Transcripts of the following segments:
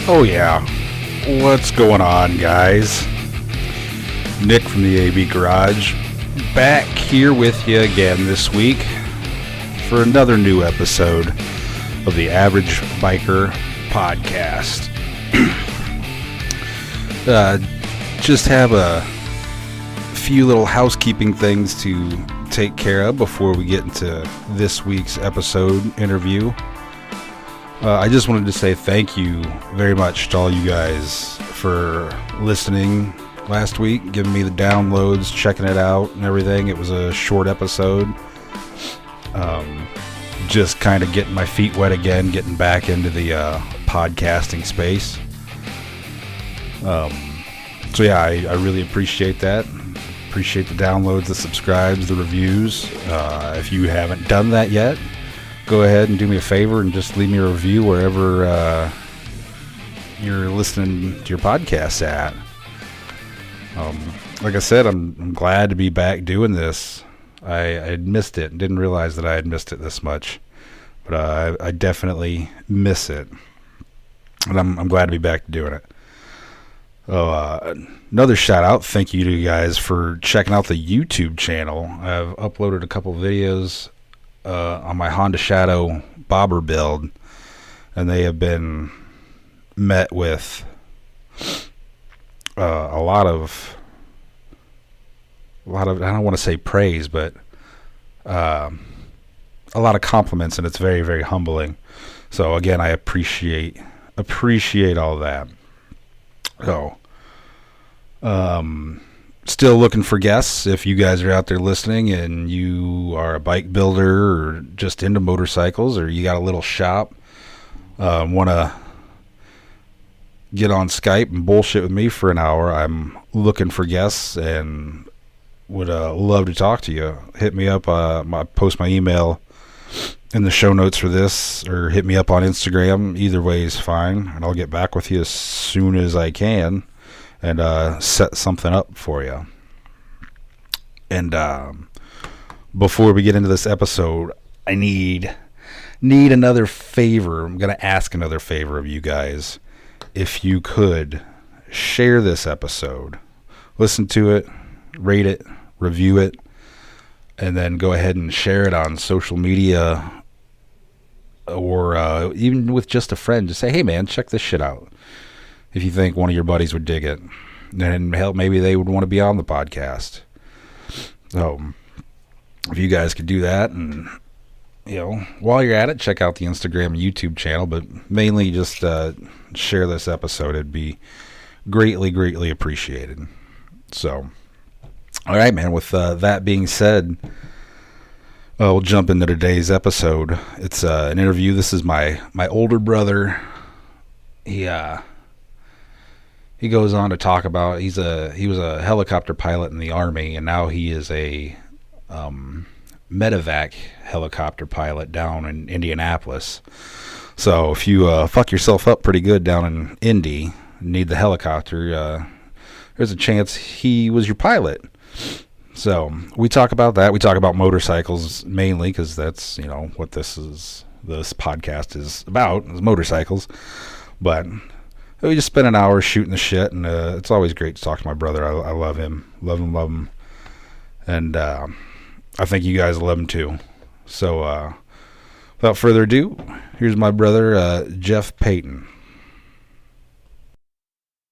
Oh yeah, what's going on, guys? Nick from the AB Garage, back here with you again this week for another new episode of the Average Biker Podcast. Just have a few little housekeeping things to take care of before we get into this week's episode interview. I just wanted to say thank you very much to all you guys for listening last week, giving me the downloads, checking it out and everything. It was a short episode. Just kind of getting my feet wet again, getting back into the podcasting space. So yeah, I really appreciate that. Appreciate the downloads, the subscribes, the reviews. If you haven't done that yet, go ahead and do me a favor and just leave me a review wherever you're listening to your podcasts at. Like I said, I'm glad to be back doing this. I had missed it and didn't realize that I had missed it this much, but I definitely miss it, and I'm glad to be back doing it. Another shout out, thank you to you guys for checking out the YouTube channel. I've uploaded a couple videos on my Honda Shadow bobber build, and they have been met with a lot of I don't want to say praise, but a lot of compliments, and it's very, very humbling. So again, I appreciate all that. So still looking for guests. If you guys are out there listening and you are a bike builder or just into motorcycles, or you got a little shop, want to get on Skype and bullshit with me for an hour, I'm looking for guests and would love to talk to you. Hit me up. Post my email in the show notes for this, or hit me up on Instagram. Either way is fine, and I'll get back with you as soon as I can and set something up for you. And before we get into this episode, I need another favor. I'm going to ask another favor of you guys. If you could share this episode, listen to it, rate it, review it, and then go ahead and share it on social media, or even with just a friend. Just say, hey man, check this shit out. If you think one of your buddies would dig it, then hell, maybe they would want to be on the podcast. So if you guys could do that, and while you're at it, check out the Instagram and YouTube channel, but mainly just share this episode. It'd be greatly appreciated. So all right, man, with that being said, we'll jump into today's episode. It's an interview. This is my older brother. He goes on to talk about he was a helicopter pilot in the Army, and now he is a medevac helicopter pilot down in Indianapolis. So if you fuck yourself up pretty good down in Indy, need the helicopter, there's a chance he was your pilot. So we talk about that. We talk about motorcycles mainly, because that's what this podcast is about, is motorcycles. But we just spent an hour shooting the shit, and it's always great to talk to my brother. I love him, and I think you guys love him too. So without further ado, here's my brother, Jeff Payton.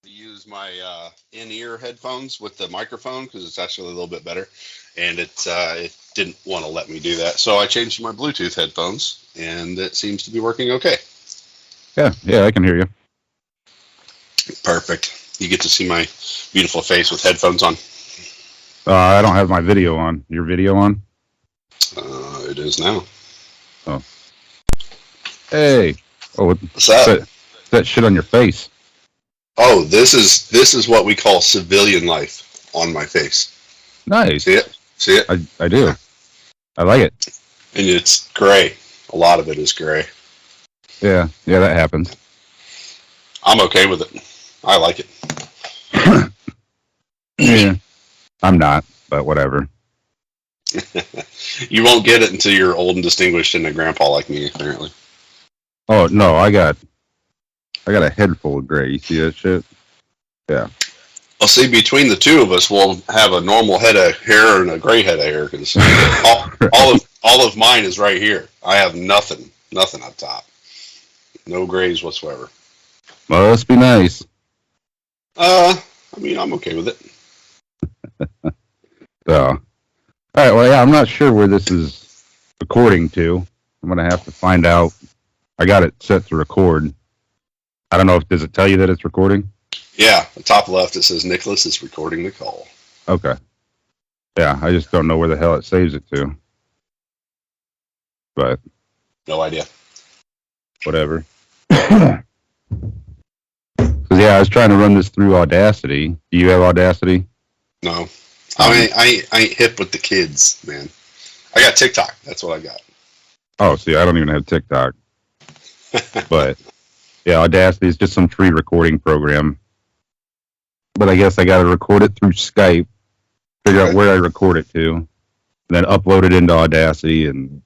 Use my in-ear headphones with the microphone because it's actually a little bit better, and it didn't want to let me do that, so I changed to my Bluetooth headphones, and it seems to be working okay. Yeah, I can hear you. Perfect. You get to see my beautiful face with headphones on. I don't have my video on. Your video on? It is now. Oh. Hey. Oh, what's that? That shit on your face. Oh, this is what we call civilian life on my face. Nice. See it? I do. I like it. And it's gray. A lot of it is gray. Yeah, that happens. I'm okay with it. I like it. Yeah. I'm not, but whatever. You won't get it until you're old and distinguished and a grandpa like me, apparently. Oh, no, I got I got a head full of gray. You see that shit? Yeah. Well, see, between the two of us, we'll have a normal head of hair and a gray head of hair because all of mine is right here. I have nothing up top, no grays whatsoever. Must be nice. I mean, I'm okay with it. So, all right. Well, yeah, I'm not sure where this is recording to. I'm gonna have to find out. I got it set to record. I don't know if does it tell you that it's recording? Yeah, the top left it says Nicholas is recording the call. Okay. Yeah, I just don't know where the hell it saves it to. But no idea. Whatever. Because yeah, I was trying to run this through Audacity. Do you have Audacity? No. I mean, I ain't hip with the kids, man. I got TikTok. That's what I got. Oh, see, I don't even have TikTok. But yeah, Audacity is just some free recording program. But I guess I got to record it through Skype, figure out where I record it to, and then upload it into Audacity and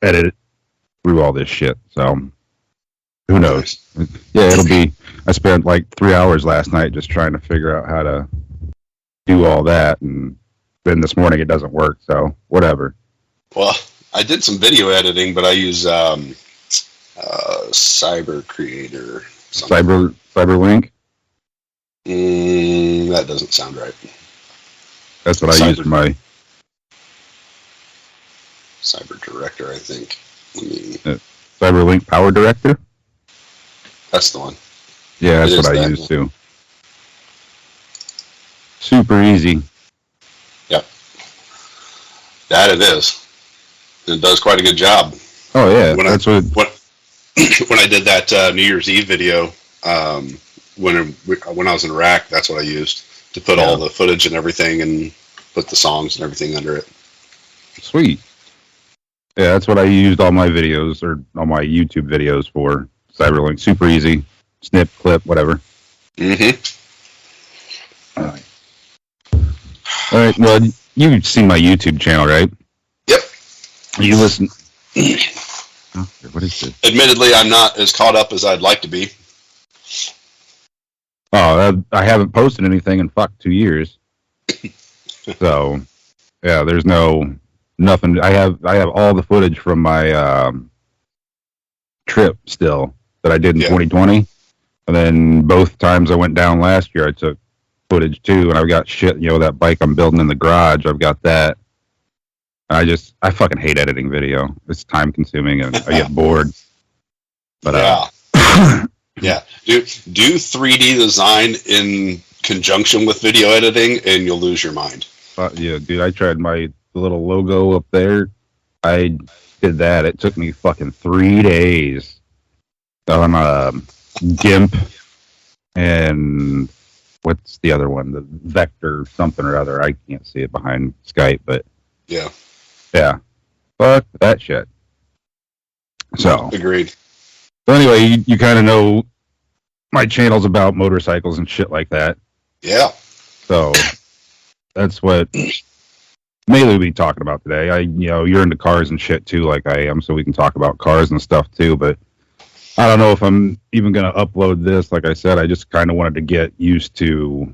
edit it through all this shit. So who knows? Yeah, it'll be. I spent like 3 hours last night just trying to figure out how to do all that, and then this morning it doesn't work. So whatever. Well, I did some video editing, but I use Cyber Creator. Cyberlink. That doesn't sound right. That's what I use for my Cyber Director, I think. Cyberlink Power Director. That's the one. Yeah, that's what I use too. Super easy. Yep. That it is. It does quite a good job. Oh yeah, when I did that New Year's Eve video, when I was in Iraq, that's what I used to put all the footage and everything, and put the songs and everything under it. Sweet. Yeah, that's what I used all my videos or all my YouTube videos for. Cyberlink, super easy. Snip, clip, whatever. Mm-hmm. All right. Well, you've seen my YouTube channel, right? Yep. You listen. Oh, what is this? Admittedly, I'm not as caught up as I'd like to be. Oh, I haven't posted anything in 2 years. So, yeah, there's nothing. I have all the footage from my trip still that I did in 2020, and then both times I went down last year, I took footage too, and I've got shit. That bike I'm building in the garage, I've got that. I fucking hate editing video. It's time consuming, and I get bored. But yeah, do 3D design in conjunction with video editing, and you'll lose your mind. Yeah, dude, I tried the little logo up there. I did that. It took me fucking 3 days on GIMP and what's the other one? The Vector something or other. I can't see it behind Skype, but yeah, fuck that shit. So agreed. So anyway, you kind of know my channel's about motorcycles and shit like that. Yeah. So that's what mainly we'll be talking about today. You're into cars and shit too, like I am, so we can talk about cars and stuff too. But I don't know if I'm even going to upload this. Like I said, I just kind of wanted to get used to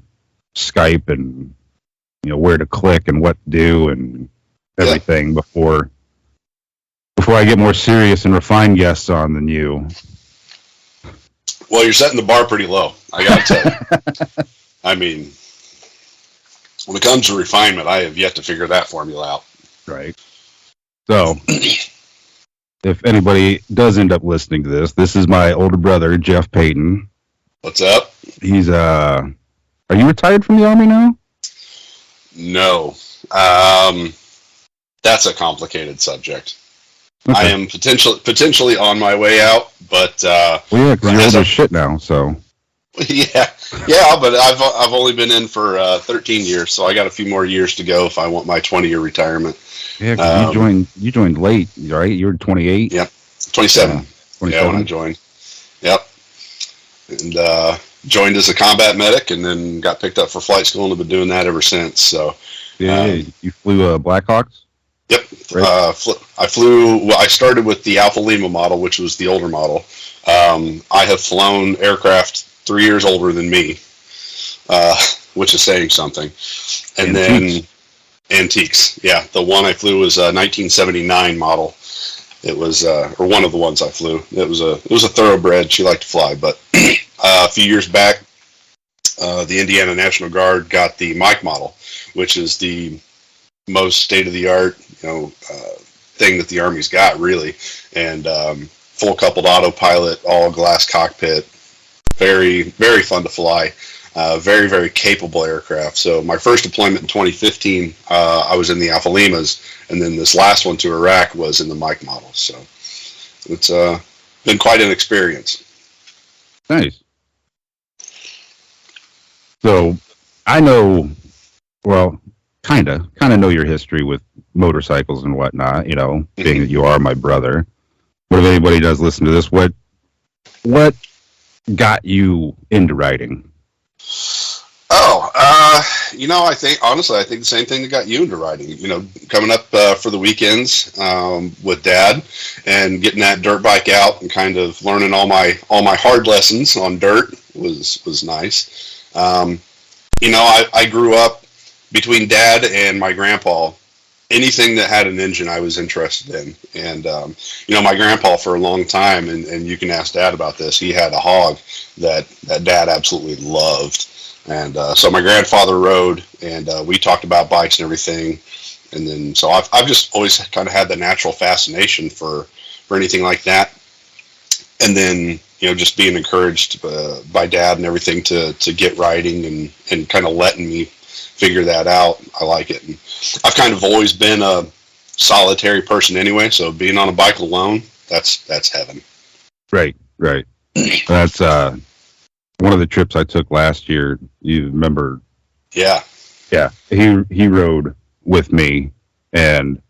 Skype and where to click and what to do and everything before I get more serious and refined guests on than you. Well, you're setting the bar pretty low, I got to tell you. I mean, when it comes to refinement, I have yet to figure that formula out. Right. So, if anybody does end up listening to this is my older brother, Jeff Payton. What's up? He's, are you retired from the Army now? No. That's a complicated subject. Okay. I am potentially on my way out, but well, yeah, because you're old as shit now, so yeah, but I've only been in for 13 years, so I got a few more years to go if I want my 20-year retirement. Yeah, because you joined late, right? You were 28. Yep, 27. 27. Yeah, when I joined. Yep, and joined as a combat medic, and then got picked up for flight school, and have been doing that ever since. So yeah, you flew Blackhawks. Yep. Right. I flew. Well, I started with the Alpha Lima model, which was the older model. I have flown aircraft 3 years older than me, which is saying something. And Antiques. then antiques. Yeah, the one I flew was a 1979 model. It was, or one of the ones I flew. It was a thoroughbred. She liked to fly, but a few years back, the Indiana National Guard got the Mike model, which is the most state of the art, thing that the Army's got, really. And full coupled autopilot, all glass cockpit, very, very fun to fly. Very, very capable aircraft. So my first deployment in 2015, I was in the Alpha Limas, and then this last one to Iraq was in the Mike model. So it's been quite an experience. Nice. So I know, well, kind of know your history with motorcycles and whatnot, being that you are my brother. But if anybody does listen to this, what got you into riding? Oh, I think the same thing that got you into riding. Coming up for the weekends with Dad and getting that dirt bike out and kind of learning all my hard lessons on dirt was nice. I grew up between Dad and my grandpa. Anything that had an engine, I was interested in. And my grandpa for a long time, and you can ask Dad about this. He had a hog that Dad absolutely loved. And so my grandfather rode, and we talked about bikes and everything. And then so I've just always kind of had the natural fascination for anything like that. And then just being encouraged by Dad and everything to get riding and kind of letting me figure that out. I like it. And I've kind of always been a solitary person anyway, so being on a bike alone, that's heaven. Right. That's one of the trips I took last year. You remember? Yeah. He rode with me, and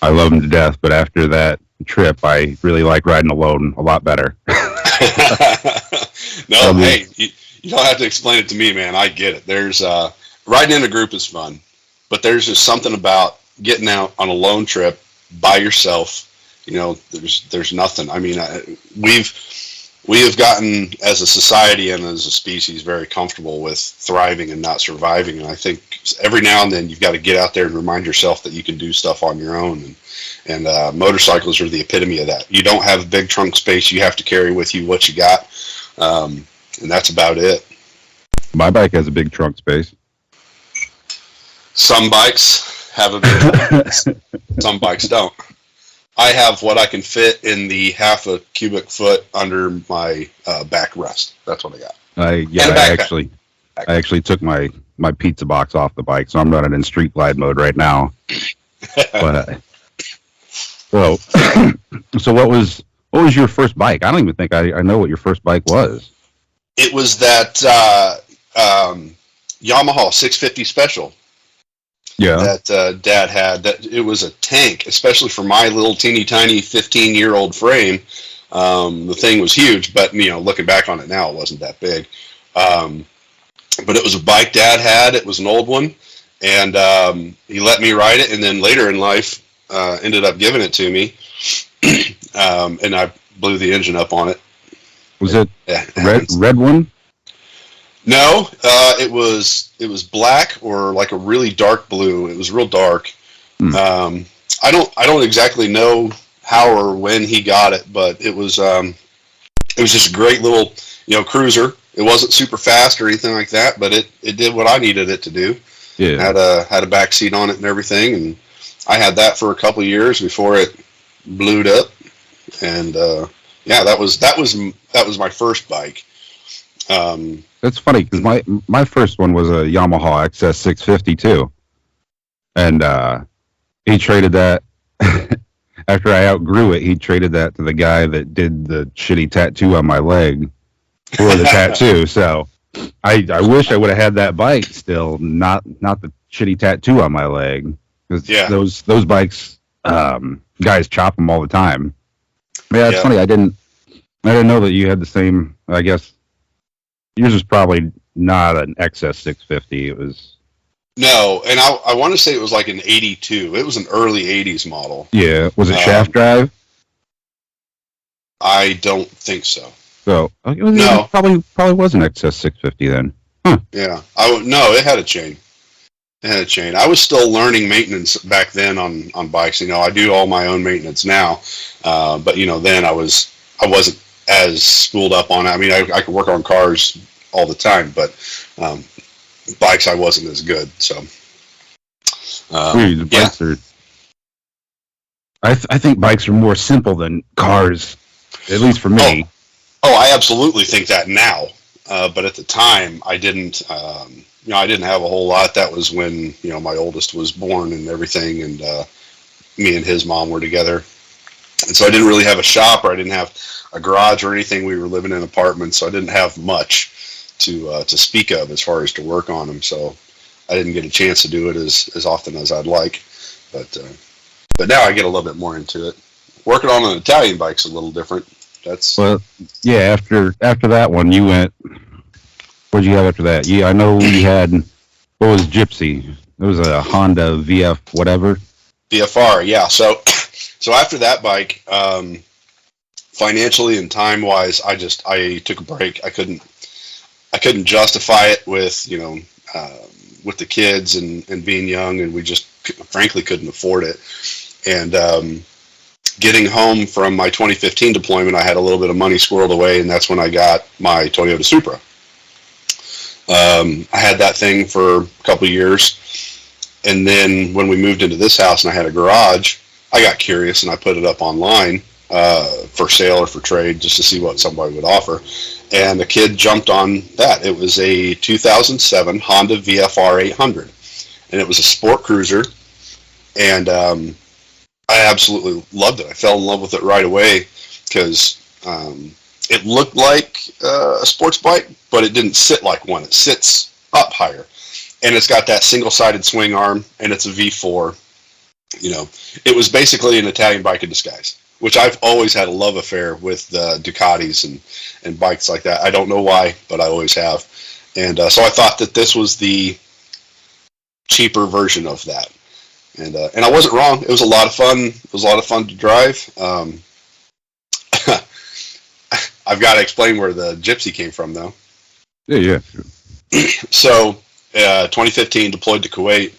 I love him to death. But after that trip, I really like riding alone a lot better. No, hey, you don't have to explain it to me, man. I get it. There's riding in a group is fun, but there's just something about getting out on a lone trip by yourself. There's nothing. I mean, we have gotten as a society and as a species very comfortable with thriving and not surviving. And I think every now and then you've got to get out there and remind yourself that you can do stuff on your own. And motorcycles are the epitome of that. You don't have a big trunk space. You have to carry with you what you got. And that's about it. My bike has a big trunk space. Some bikes have a big trunk space. Some bikes don't. I have what I can fit in the half a cubic foot under my backrest. That's what I got. I actually took my pizza box off the bike, so I'm running in street glide mode right now. But so what was your first bike? I don't even think I know what your first bike was. It was that Yamaha 650 Special. Yeah. That Dad had. That it was a tank, especially for my little teeny tiny 15-year-old frame. The thing was huge, but looking back on it now, it wasn't that big. But it was a bike Dad had. It was an old one, and he let me ride it. And then later in life, ended up giving it to me, and I blew the engine up on it. Was it red one? No, it was black or like a really dark blue. It was real dark. I don't exactly know how or when he got it, but it was just a great little cruiser. It wasn't super fast or anything like that, but it did what I needed it to do. Yeah, had a back seat on it and everything, and I had that for a couple of years before it blew up. And that was my first bike. That's funny because my first one was a Yamaha XS 650 too, and he traded that after I outgrew it. He traded that to the guy that did the shitty tattoo on my leg for the tattoo. So I wish I would have had that bike still, not the shitty tattoo on my leg. Because those bikes, guys chop them all the time. Yeah, it's funny. I didn't know that you had the same. I guess yours was probably not an XS 650. It was No, and I want to say it was like an 82. It was an early 80s model. Yeah. Was it shaft drive? I don't think so. So No. Probably was an XS 650 then. Huh. Yeah. No, it had a chain. It had a chain. I was still learning maintenance back then on bikes. I do all my own maintenance now, but then I wasn't as schooled up on it. I mean, I could work on cars all the time, but bikes I wasn't as good. So the bikes are. I think bikes are more simple than cars, at least for me. Oh, I absolutely think that now, but at the time I didn't. I didn't have a whole lot. That was when my oldest was born and everything, and me and his mom were together, and so I didn't really have a shop, or I didn't have a garage or anything. We were living in apartments, so I didn't have much to speak of as far as to work on them. So I didn't get a chance to do it as often as I'd like, but now I get a little bit more into it. Working on an Italian bike's a little different. After that one, you went. What did you have after that? Yeah, I know we had. What was Gypsy? It was a Honda VF whatever. VFR, yeah. So after that bike, financially and time wise, I took a break. I couldn't justify it with with the kids and being young, and we just frankly couldn't afford it. And getting home from my 2015 deployment, I had a little bit of money squirreled away, and that's when I got my Toyota Supra. I had that thing for a couple of years, and then when we moved into this house and I had a garage, I got curious and I put it up online for sale or for trade just to see what somebody would offer, and a kid jumped on that. It was a 2007 Honda VFR 800, and it was a sport cruiser, and I absolutely loved it. I fell in love with it right away because it looked like a sports bike, but it didn't sit like one. It sits up higher, and it's got that single-sided swing arm, and it's a V4. It was basically an Italian bike in disguise, which I've always had a love affair with Ducatis and bikes like that. I don't know why, but I always have. And so I thought that this was the cheaper version of that. And I wasn't wrong. It was a lot of fun. It was a lot of fun to drive. I've got to explain where the Gypsy came from, though. Yeah. So, 2015, deployed to Kuwait.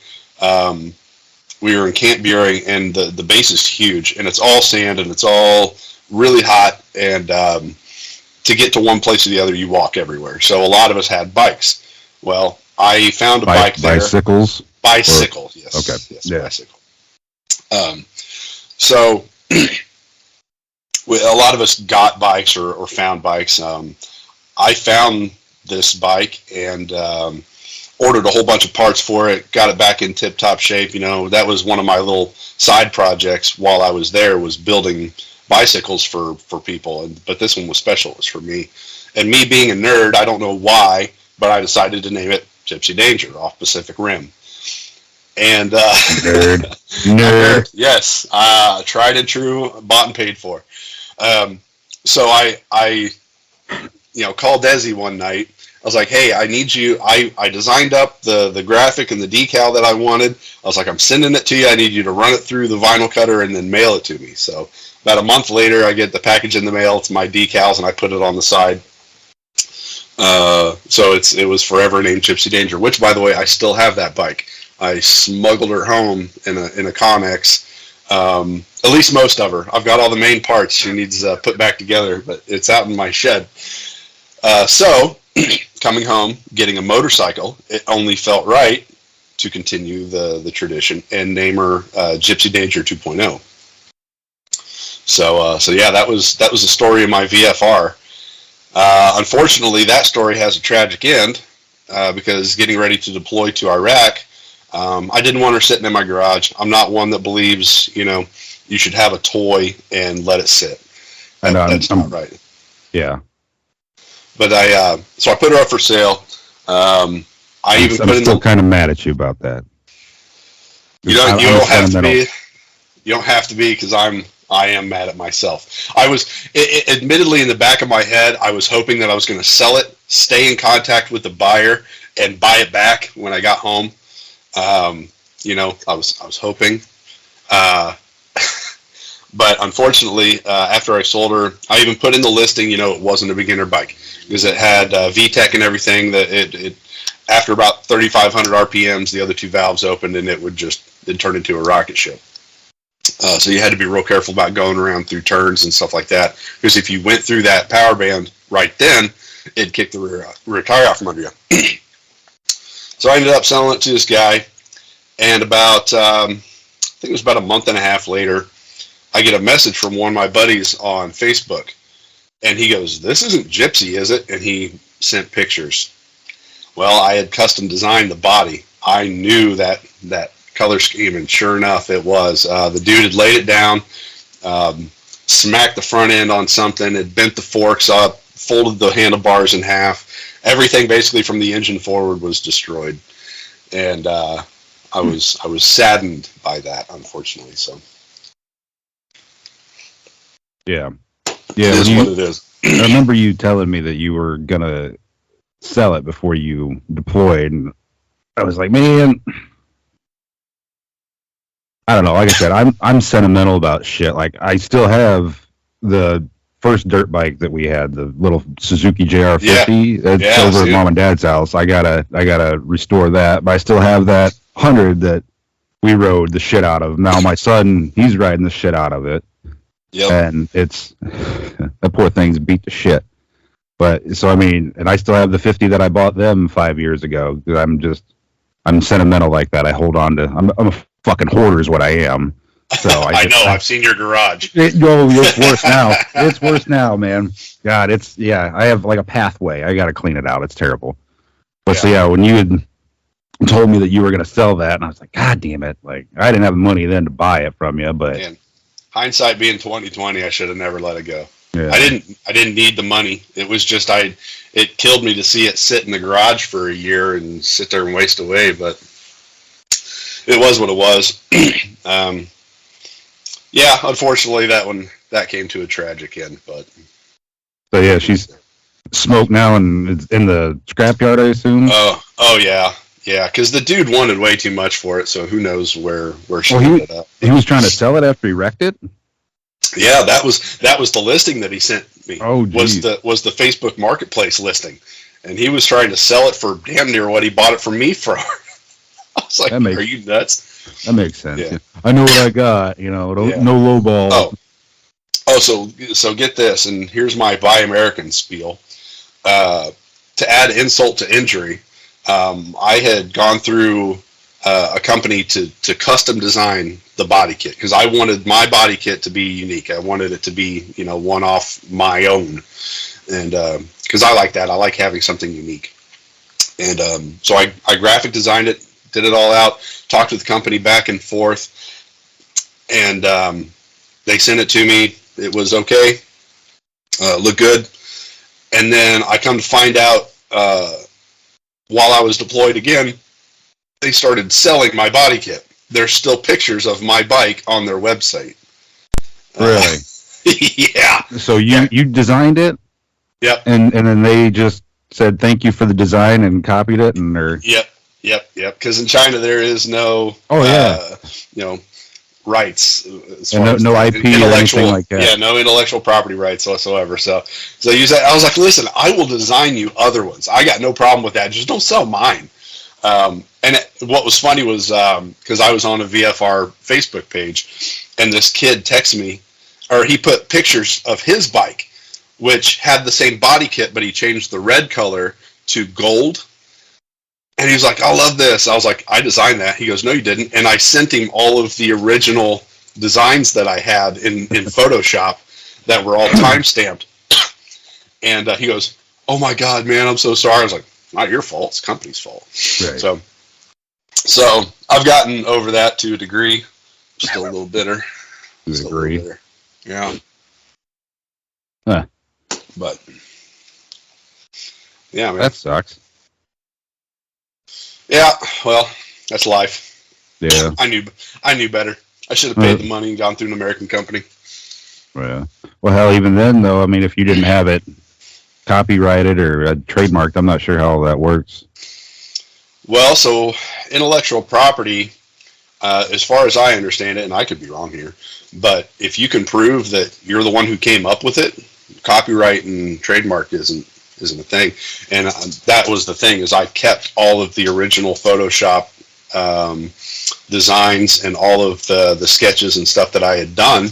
We were in Camp Bury, and the base is huge, and it's all sand, and it's all really hot. And to get to one place or the other, you walk everywhere. So a lot of us had bikes. Well, I found a bike there. Bicycles? Bicycle, yes. Okay. Yes, yeah. Bicycle. So a lot of us got bikes or found bikes. I found this bike and ordered a whole bunch of parts for it, got it back in tip-top shape. That was one of my little side projects while I was there, was building bicycles for people. But this one was special. It was for me. And me being a nerd, I don't know why, but I decided to name it Gypsy Danger off Pacific Rim. And nerd. Yes, tried and true, bought and paid for. So I called Desi one night. I was like, hey, I need you. I designed up the graphic and the decal that I wanted. I was like, I'm sending it to you. I need you to run it through the vinyl cutter and then mail it to me. So about a month later, I get the package in the mail. It's my decals, and I put it on the side. So it was forever named Gypsy Danger, which, by the way, I still have that bike. I smuggled her home in a Connex. At least most of her. I've got all the main parts she needs put back together, but it's out in my shed. So coming home, getting a motorcycle, it only felt right to continue the tradition and name her Gypsy Danger 2.0. So yeah, that was the story of my VFR. Unfortunately, that story has a tragic end because getting ready to deploy to Iraq, I didn't want her sitting in my garage. I'm not one that believes, you should have a toy and let it sit. That's not right. Yeah. But so I put her up for sale. I'm still kind of mad at you about that. You don't have to be. You don't have to be, because I am mad at myself. I was, admittedly, in the back of my head, I was hoping that I was going to sell it, stay in contact with the buyer, and buy it back when I got home. I was hoping. Uh, but unfortunately, after I sold her, I even put in the listing, it wasn't a beginner bike because it had VTEC and everything. That it after about 3,500 RPMs, the other two valves opened and it turned into a rocket ship. So you had to be real careful about going around through turns and stuff like that, because if you went through that power band right then, it'd kick the rear tire out from under you. So I ended up selling it to this guy, and about I think it was about a month and a half later, I get a message from one of my buddies on Facebook, and he goes, "This isn't Gypsy, is it?" And he sent pictures. Well, I had custom designed the body. I knew that color scheme, and sure enough, it was. The dude had laid it down, smacked the front end on something, had bent the forks up, folded the handlebars in half. Everything basically from the engine forward was destroyed, and I was saddened by that, unfortunately. So yeah, it is what it is. I remember you telling me that you were gonna sell it before you deployed, and I was like, man, I don't know. Like I said, I'm sentimental about shit. Like, I still have the first dirt bike that we had, the little Suzuki JR50. It's over at Mom and Dad's house. I gotta restore that, but I still have that 100 that we rode the shit out of. Now my son, he's riding the shit out of it. Yep. And it's that poor thing's beat to shit. But so I mean, and I still have the 50 that I bought them 5 years ago. I'm sentimental like that. I hold on to. I'm a fucking hoarder is what I am. So I know. I've seen your garage. It's worse now. It's worse now, man. God, I have like a pathway. I got to clean it out. It's terrible. But so yeah, when you had told me that you were going to sell that, and I was like, God damn it! Like, I didn't have the money then to buy it from you, but man, hindsight being 20/20, I should have never let it go. Yeah. I didn't need the money. It was just it killed me to see it sit in the garage for a year and sit there and waste away, but it was what it was. Yeah, unfortunately that came to a tragic end, but so yeah, she's smoked now and it's in the scrapyard, I assume. Oh yeah. Yeah, because the dude wanted way too much for it, so who knows where she ended up. He was trying to sell it after he wrecked it? Yeah, that was the listing that he sent me. Oh, geez. was the Facebook Marketplace listing, and he was trying to sell it for damn near what he bought it from me for. I was like, "Are you nuts?" That makes sense. Yeah. I know what I got. No low ball. So get this, and here's my Buy American spiel. To add insult to injury, I had gone through a company to custom design the body kit because I wanted my body kit to be unique. I wanted it to be, one off my own. And because I like that. I like having something unique. And so I graphic designed it, did it all out, talked with the company back and forth, and they sent it to me. It was okay, looked good. And then I come to find out while I was deployed again, they started selling my body kit. There's still pictures of my bike on their website. Really? Yeah. So you designed it? Yep. And then they just said thank you for the design and copied it, and Yep. Because in China there is no rights as far as no IP or anything like that. Yeah, no intellectual property rights whatsoever. So I use that. I was like, listen, I will design you other ones. I got no problem with that. Just don't sell mine. What was funny was because I was on a VFR Facebook page, and this kid texted me, or he put pictures of his bike, which had the same body kit, but he changed the red color to gold. And he was like, I love this. I was like, I designed that. He goes, no, you didn't. And I sent him all of the original designs that I had in Photoshop that were all time-stamped. And he goes, oh, my God, man, I'm so sorry. I was like, not your fault. It's the company's fault. Right. So I've gotten over that to a degree. Still a little bitter. Yeah. Huh. But, yeah, man. That sucks. Yeah, well, that's life. Yeah. I knew better. I should have paid the money and gone through an American company. Yeah. Well, hell, even then, though, I mean, if you didn't have it copyrighted or trademarked, I'm not sure how all that works. Well, so intellectual property, as far as I understand it, and I could be wrong here, but if you can prove that you're the one who came up with it, copyright and trademark isn't a thing. And that was the thing, is I kept all of the original Photoshop designs and all of the sketches and stuff that I had done,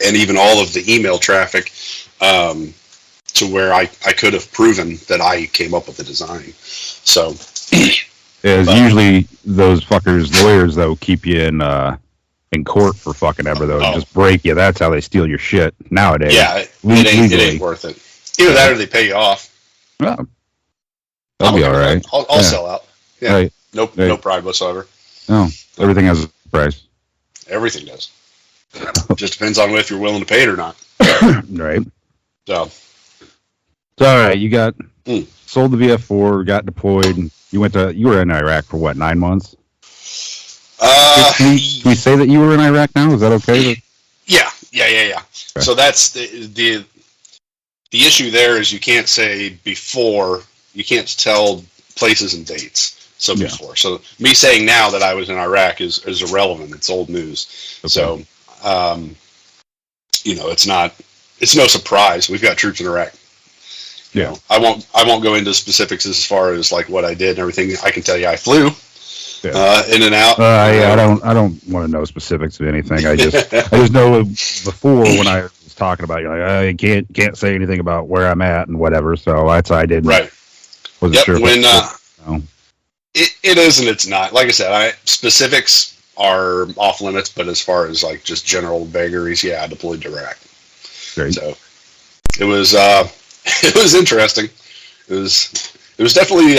and even all of the email traffic, to where I could have proven that I came up with the design. So yeah, usually those fuckers lawyers though keep you in court for fucking ever though, and just break you. That's how they steal your shit nowadays. Yeah, it ain't worth it. Either that or they pay you off. Well, that'll be all right. I'll sell out. Yeah, right. No pride whatsoever. No, everything has a price. Everything does. Just depends on if you're willing to pay it or not. Right. So it's all right. You got sold the VF4, got deployed. You were in Iraq for what, 9 months? Can we say that you were in Iraq now? Is that okay? Yeah. Okay. So that's the issue there is you can't say before. You can't tell places and dates. So before. So me saying now that I was in Iraq is irrelevant. It's old news. Okay. So, it's no surprise. We've got troops in Iraq. You know, I won't go into specifics as far as like what I did and everything. I can tell you I flew in and out. I don't want to know specifics of anything. I just know before when I was talking about, I can't say anything about where I'm at and whatever. So that's why I didn't. Right. Wasn't sure. When it is and it's not. Like I said, specifics are off limits, but as far as like just general vagaries, I deployed to Iraq. Great. So it was it was interesting. It was definitely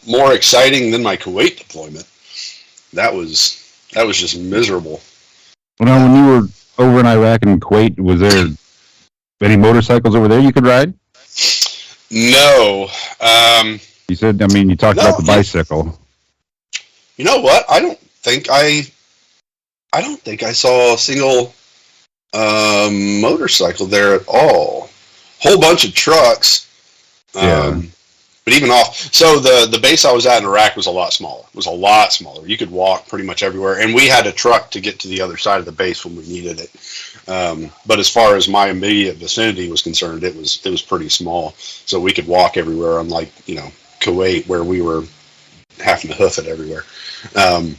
more exciting than my Kuwait deployment. That was just miserable. Well, now, when you were over in Iraq and Kuwait, was there any motorcycles over there you could ride? No. You said, you talked about the bicycle. You know what? I don't think I saw a single motorcycle there at all. Whole bunch of trucks. But even so the base I was at in Iraq was a lot smaller. It was a lot smaller. You could walk pretty much everywhere, and we had a truck to get to the other side of the base when we needed it. But as far as my immediate vicinity was concerned, it was pretty small, so we could walk everywhere. Unlike Kuwait, where we were having to hoof it everywhere. But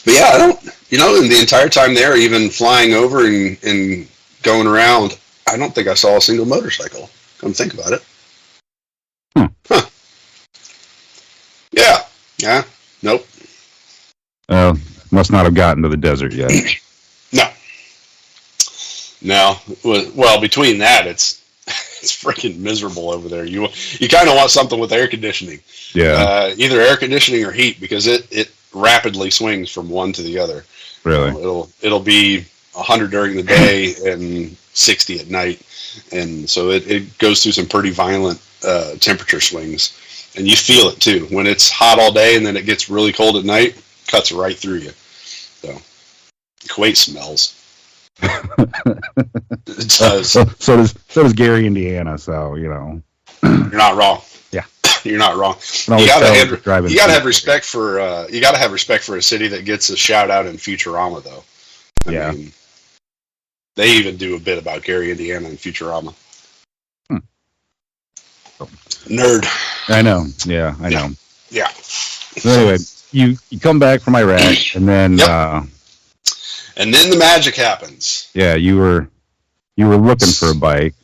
yeah, I don't. In the entire time there, even flying over and going around, I don't think I saw a single motorcycle. Come think about it. Huh. Yeah. Nope. Must not have gotten to the desert yet. No. Well, between that, it's freaking miserable over there. You kind of want something with air conditioning. Yeah. Either air conditioning or heat, because it rapidly swings from one to the other. Really? It'll be 100 during the day and 60 at night, and so it goes through some pretty violent temperature swings, and you feel it too when it's hot all day and then it gets really cold at night. Cuts right through you. So Kuwait smells. It does. So does Gary, Indiana. So you're not wrong. Yeah, you're not wrong. You gotta have respect for a city that gets a shout out in Futurama, though. I mean, they even do a bit about Gary, Indiana, in Futurama. Nerd. I know. Yeah, I know. Yeah. So anyway, you come back from Iraq, and then and then the magic happens. Yeah, you were looking for a bike,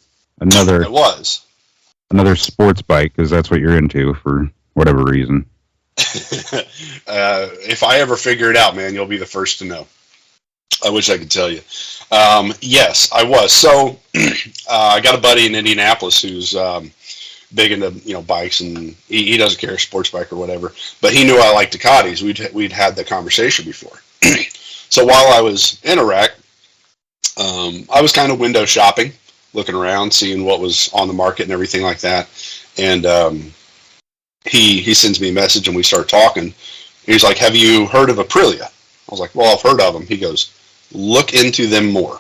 another sports bike, because that's what you're into for whatever reason. If I ever figure it out, man, you'll be the first to know. I wish I could tell you. Yes, I was. So I got a buddy in Indianapolis who's big into bikes, and he doesn't care, sports bike or whatever. But he knew I liked Ducatis. We'd had the conversation before. So while I was in Iraq, I was kind of window shopping, looking around, seeing what was on the market and everything like that. And he sends me a message, and we start talking. He's like, "Have you heard of Aprilia?" I was like, "Well, I've heard of them." He goes, "Look into them more."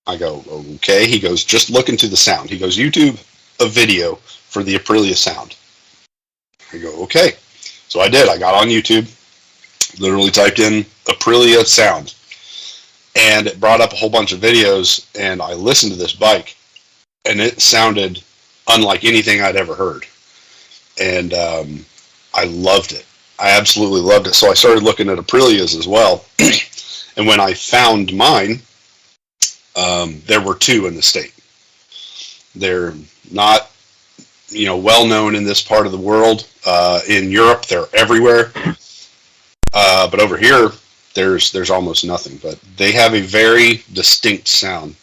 I go, "Okay." He goes, "Just look into the sound." He goes, "YouTube a video for the Aprilia sound." I go, "Okay." So I did. I got on YouTube, literally typed in Aprilia sound, and it brought up a whole bunch of videos, and I listened to this bike, and it sounded unlike anything I'd ever heard. And I loved it. I absolutely loved it. So I started looking at Aprilias as well. And when I found mine, there were two in the state. They're not, well known in this part of the world. In Europe, they're everywhere. But over here, there's almost nothing. But they have a very distinct sound.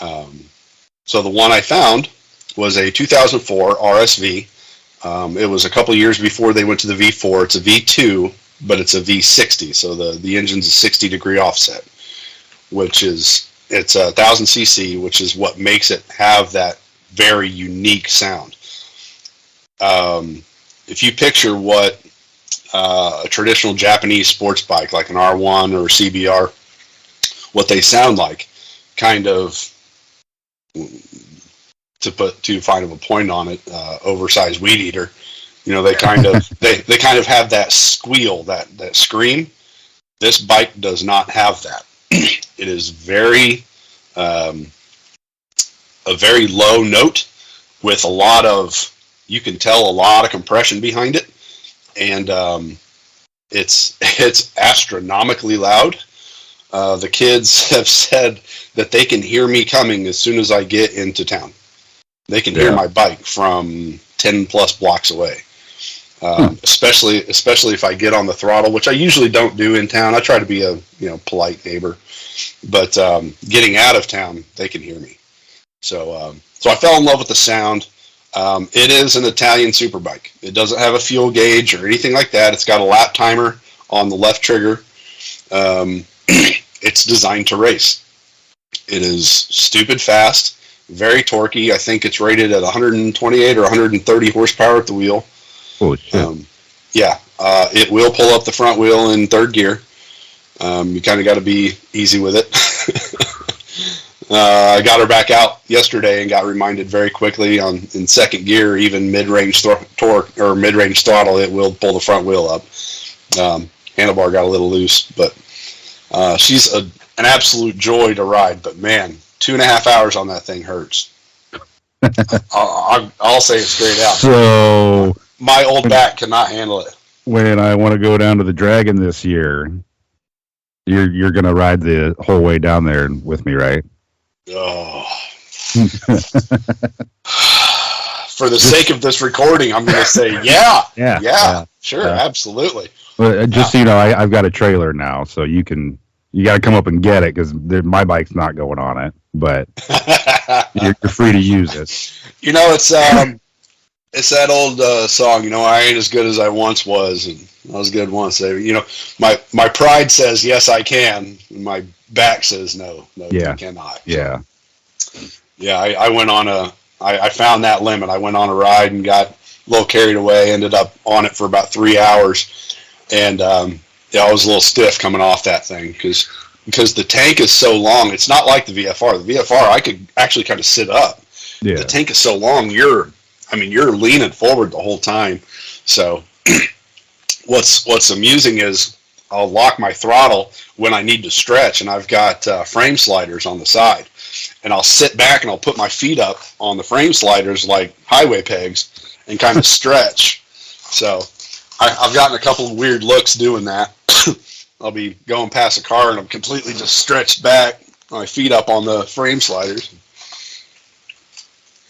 So the one I found was a 2004 RSV. It was a couple years before they went to the V4. It's a V2, but it's a V60. So the engine's a 60-degree offset, which is, it's 1,000 cc, which is what makes it have that very unique sound. If you picture what a traditional Japanese sports bike, like an R1 or CBR, what they sound like, kind of, to put too fine of a point on it, oversized weed eater. They kind of they kind of have that squeal, that scream. This bike does not have that. It is very a very low note with a lot of, you can tell, a lot of compression behind it, and it's astronomically loud. The kids have said that they can hear me coming as soon as I get into town. They can hear my bike from 10 plus blocks away. Especially if I get on the throttle, which I usually don't do in town. I try to be a polite neighbor, but getting out of town, they can hear me. So I fell in love with the sound. It is an Italian superbike. It doesn't have a fuel gauge or anything like that. It's got a lap timer on the left trigger. It's designed to race. It is stupid fast. Very torquey. I think it's rated at 128 or 130 horsepower at the wheel. Holy shit. It will pull up the front wheel in third gear. You kind of got to be easy with it. I got her back out yesterday and got reminded very quickly in second gear, even mid-range torque or mid-range throttle, it will pull the front wheel up. Handlebar got a little loose, but she's an absolute joy to ride. But man, 2.5 hours on that thing hurts. I'll say it straight out. So my old back cannot handle it. When I want to go down to the Dragon this year, you're gonna ride the whole way down there with me, right? Oh. For the sake of this recording, I'm going to say yeah, sure, absolutely. Well, just so you know, I've got a trailer now, so you got to come up and get it because my bike's not going on it, but you're free to use it. It's that old song, I ain't as good as I once was, and I was good once. My pride says yes, I can, and my back says no, you cannot. Yeah. Yeah, I went on I found that limit. I went on a ride and got a little carried away, ended up on it for about 3 hours, and I was a little stiff coming off that thing because the tank is so long. It's not like the VFR. The VFR, I could actually kind of sit up. Yeah. The tank is so long, you're leaning forward the whole time. So what's amusing is I'll lock my throttle when I need to stretch, and I've got frame sliders on the side. And I'll sit back and I'll put my feet up on the frame sliders like highway pegs and kind of stretch. So I've gotten a couple of weird looks doing that. I'll be going past a car and I'm completely just stretched back, my feet up on the frame sliders.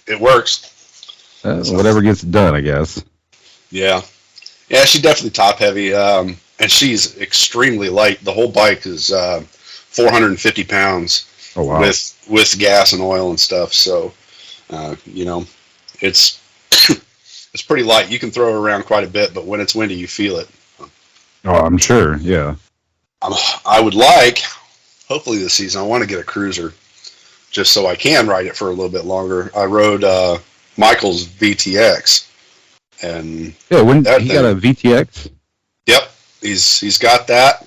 It works. Whatever gets done, I guess. Yeah. Yeah, she's definitely top heavy. And she's extremely light. The whole bike is 450 pounds. Oh, wow. With gas and oil and stuff. So, it's it's pretty light. You can throw it around quite a bit, but when it's windy, you feel it. Oh, I'm sure. Yeah. I would like, hopefully this season, I want to get a cruiser just so I can ride it for a little bit longer. I rode Michael's VTX, and yeah, he got a VTX. Yep, he's got that.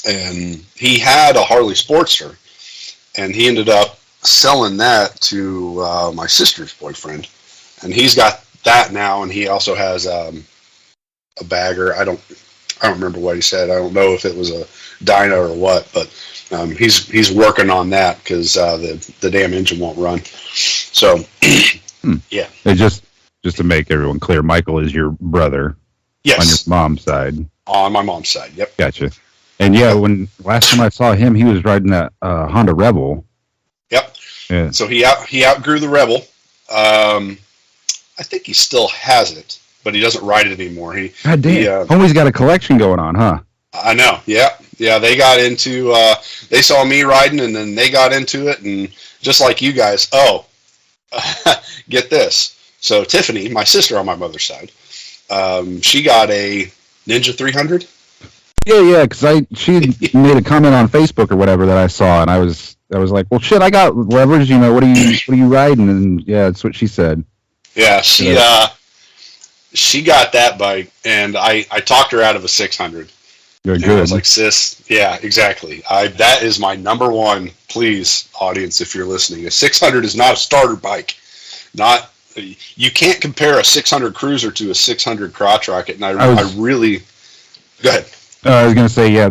And he had a Harley Sportster, and he ended up selling that to my sister's boyfriend, and he's got that now, and he also has a bagger. I don't remember what he said. I don't know if it was a dyno or what, but he's working on that because the damn engine won't run. So yeah. And just to make everyone clear, Michael is your brother. Yes. On your mom's side. On my mom's side. Yep. Gotcha. And yeah, when last time I saw him, he was riding that Honda Rebel. Yep. Yeah. So he outgrew the Rebel. I think he still has it, but he doesn't ride it anymore. God damn. Homie's got a collection going on, huh? I know. Yeah. Yeah. They got into, they saw me riding and then they got into it. And just like you guys, get this. So Tiffany, my sister on my mother's side, she got a Ninja 300. Yeah. Because she made a comment on Facebook or whatever that I saw, and I was like, well, shit, I got levers. What are you riding? And yeah, that's what she said. Yeah, she got that bike, and I talked her out of a 600. You're and good. I was like, sis, yeah, exactly. That is my number one. Please, audience, if you're listening, a 600 is not a starter bike. You can't compare a 600 Cruiser to a 600 crotch rocket. And I really go ahead. I was gonna say, yeah,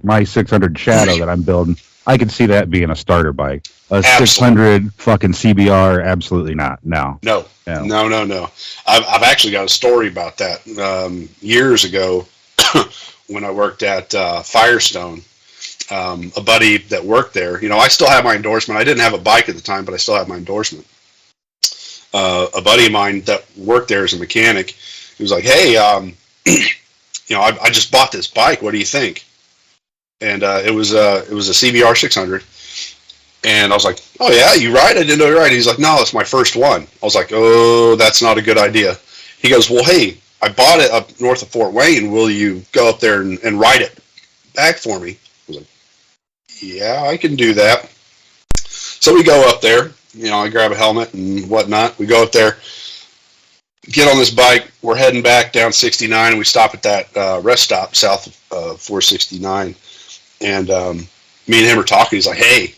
my 600 Shadow that I'm building, I could see that being a starter bike. A 600 fucking CBR, absolutely not. No. I've actually got a story about that. Years ago, when I worked at Firestone, a buddy that worked there, I still have my endorsement. I didn't have a bike at the time, but I still have my endorsement. A buddy of mine that worked there as a mechanic, he was like, hey, I just bought this bike. What do you think? And it was a CBR 600. And I was like, oh, yeah, you ride? I didn't know you ride. He's like, no, it's my first one. I was like, oh, that's not a good idea. He goes, well, hey, I bought it up north of Fort Wayne. Will you go up there and ride it back for me? I was like, yeah, I can do that. So we go up there. I grab a helmet and whatnot. We go up there, get on this bike. We're heading back down 69, and we stop at that rest stop south of 469. And me and him are talking. He's like, hey,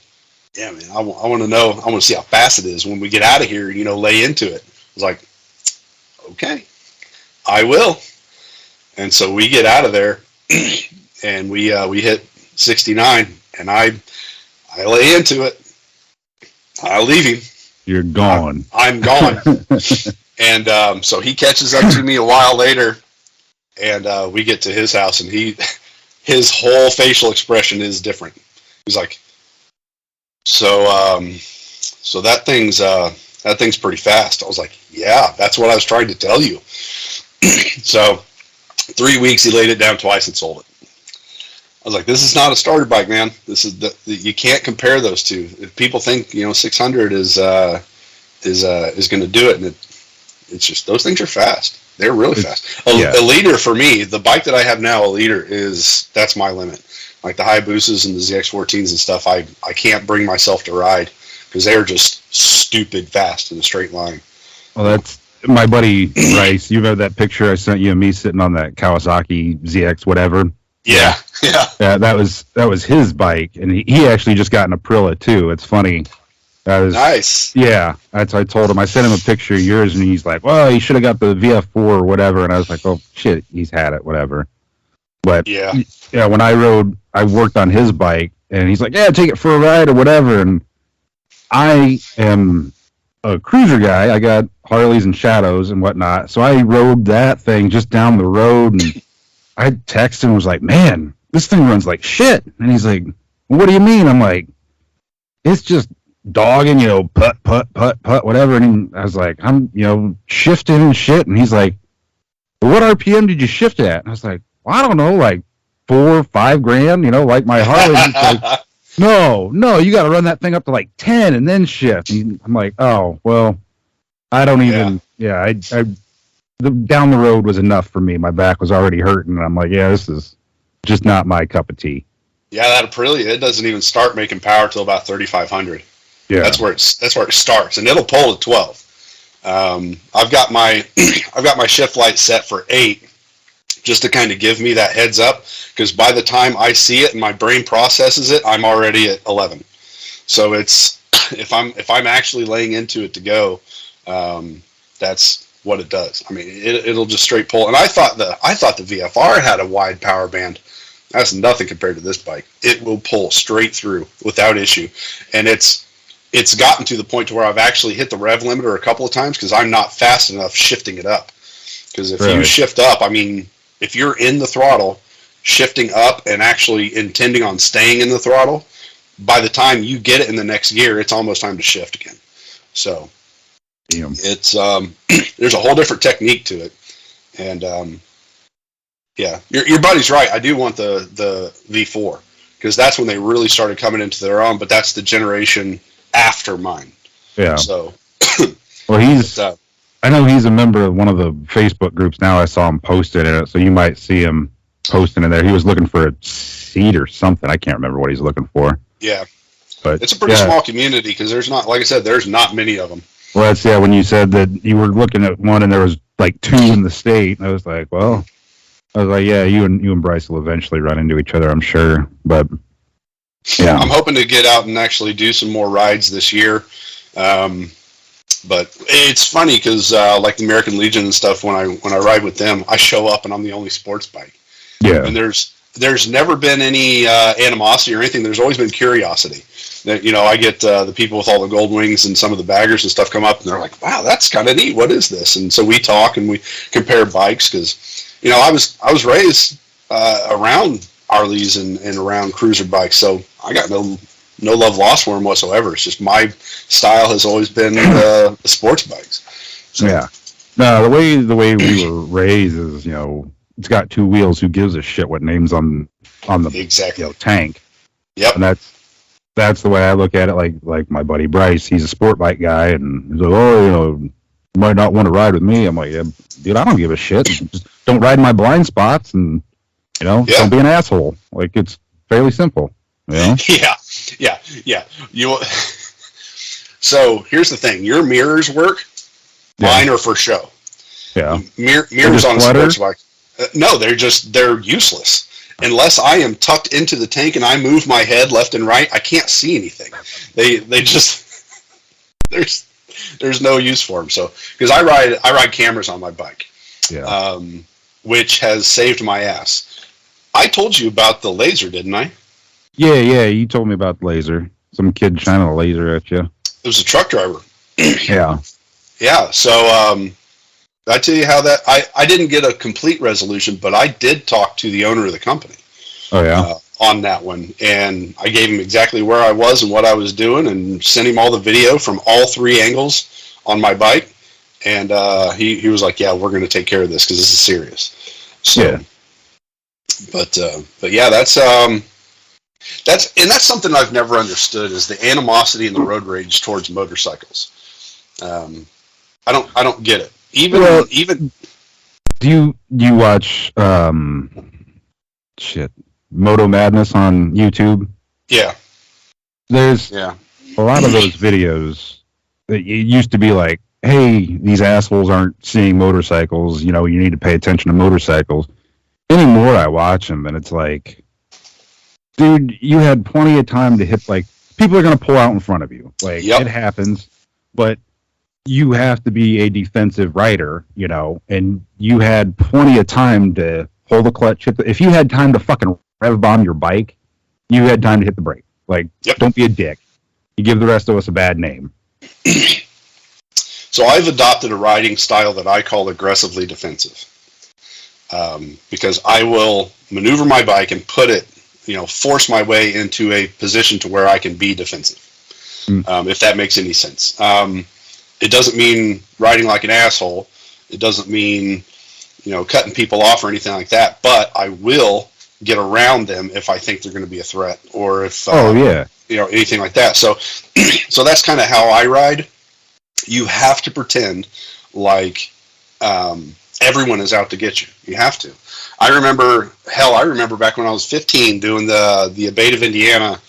yeah, man, I want to know. I want to see how fast it is when we get out of here, lay into it. I was like, okay, I will. And so we get out of there, and we hit 69, and I lay into it. I leave him. You're gone. I'm gone. And so he catches up to me a while later, and we get to his house, and his whole facial expression is different. He's like, so that thing's pretty fast. I was like, yeah, that's what I was trying to tell you. So 3 weeks, he laid it down twice and sold it. I was like, this is not a starter bike, man. This is you can't compare those two. If people think 600 is going to do it, and it's just, those things are fast. They're really fast. A liter for me, the bike that I have now, a liter that's my limit. Like the Hayabusas and the ZX14s and stuff, I can't bring myself to ride because they're just stupid fast in a straight line. Well, that's my buddy Rice. You have that picture I sent you of me sitting on that Kawasaki ZX whatever. Yeah. That was his bike, and he actually just got an Aprilia too. It's funny. Nice. Yeah, I told him. I sent him a picture of yours, and he's like, "Well, he should have got the VF4 or whatever." And I was like, "Oh shit, he's had it, whatever." But yeah, when I worked on his bike, and he's like, "Yeah, take it for a ride or whatever." And I am a cruiser guy. I got Harleys and Shadows and whatnot, so I rode that thing just down the road, and I texted him and was like, "Man, this thing runs like shit." And he's like, "What do you mean?" I'm like, "It's just dogging, putt, whatever." And I was like, "I'm, shifting and shit." And he's like, "Well, what RPM did you shift at?" And I was like, "Well, I don't know, like 4 or 5 grand, like my Harley." He's like, no, you got to run that thing up to like 10 and then shift. And I'm like, "Oh, well, I don't even, the down the road was enough for me. My back was already hurting." And I'm like, "Yeah, this is just not my cup of tea." Yeah, that Aprilia, it doesn't even start making power till about 3,500. Yeah, that's where it starts, and it'll pull at 12. I've got my shift light set for 8, just to kind of give me that heads up, because by the time I see it and my brain processes it, I'm already at 11. So it's if I'm actually laying into it to go, that's what it does. I mean, it'll just straight pull. And I thought the VFR had a wide power band. That's nothing compared to this bike. It will pull straight through without issue. And it's gotten to the point to where I've actually hit the rev limiter a couple of times because I'm not fast enough shifting it up. Because if you shift up, I mean, if you're in the throttle, shifting up and actually intending on staying in the throttle, by the time you get it in the next gear, it's almost time to shift again. So it's there's a whole different technique to it. And yeah, your buddy's right. I do want the V4 because that's when they really started coming into their own, but that's the generation after mine. Yeah. So well, I know he's a member of one of the Facebook groups now. I saw him posted in it, so you might see him posting in there. He was looking for a seat or something. I can't remember what he's looking for. Yeah. But it's a pretty small community because there's not, like I said, there's not many of them. Well, that's, when you said that you were looking at one and there was like 2 in the state, I was like, yeah, you and Bryce will eventually run into each other, I'm sure. But yeah, I'm hoping to get out and actually do some more rides this year. But it's funny because like the American Legion and stuff, when I ride with them, I show up and I'm the only sports bike. Yeah. And there's never been any animosity or anything. There's always been curiosity. That, I get the people with all the gold wings and some of the baggers and stuff come up and they're like, "Wow, that's kind of neat. What is this?" And so we talk and we compare bikes because, I was raised around Harleys and around cruiser bikes, so I got no love lost for them whatsoever. It's just my style has always been the sports bikes. So. Yeah. No, the way we were raised is, it's got 2 wheels. Who gives a shit what name's on the exactly tank? Yep. And that's the way I look at it. Like my buddy Bryce, he's a sport bike guy, and he's like, you might not want to ride with me. I'm like, yeah, dude, I don't give a shit. Just don't ride in my blind spots, and don't be an asshole. Like, it's fairly simple. Yeah. So here's the thing: your mirrors work. Mine are for show. Yeah. Mirrors on a sports bike. No, they're useless. Unless I am tucked into the tank and I move my head left and right, I can't see anything. They just there's no use for them. So because I ride cameras on my bike, which has saved my ass. I told you about the laser, didn't I? Yeah, you told me about the laser. Some kid shining a laser at you. It was a truck driver. Yeah. Yeah. So I tell you how that I didn't get a complete resolution, but I did talk to the owner of the company. Oh yeah. On that one, and I gave him exactly where I was and what I was doing, and sent him all the video from all 3 angles on my bike. And he was like, "Yeah, we're going to take care of this because this is serious." So, yeah. But yeah, that's something I've never understood is the animosity and the road rage towards motorcycles. I don't get it. Even do you watch Moto Madness on YouTube? Yeah. There's a lot of those videos that it used to be like, hey, these assholes aren't seeing motorcycles, you need to pay attention to motorcycles. Anymore I watch them and it's like, dude, you had plenty of time to hit, people are going to pull out in front of you. It happens, but you have to be a defensive rider, and you had plenty of time to hold the clutch. If you had time to fucking rev bomb your bike, you had time to hit the brake. Don't be a dick. You give the rest of us a bad name. So I've adopted a riding style that I call aggressively defensive. Because I will maneuver my bike and put it, force my way into a position to where I can be defensive. If that makes any sense. It doesn't mean riding like an asshole. It doesn't mean, cutting people off or anything like that. But I will get around them if I think they're going to be a threat, or if anything like that. So, so that's kind of how I ride. You have to pretend like everyone is out to get you. You have to. I remember back when I was 15 doing the Abate of Indiana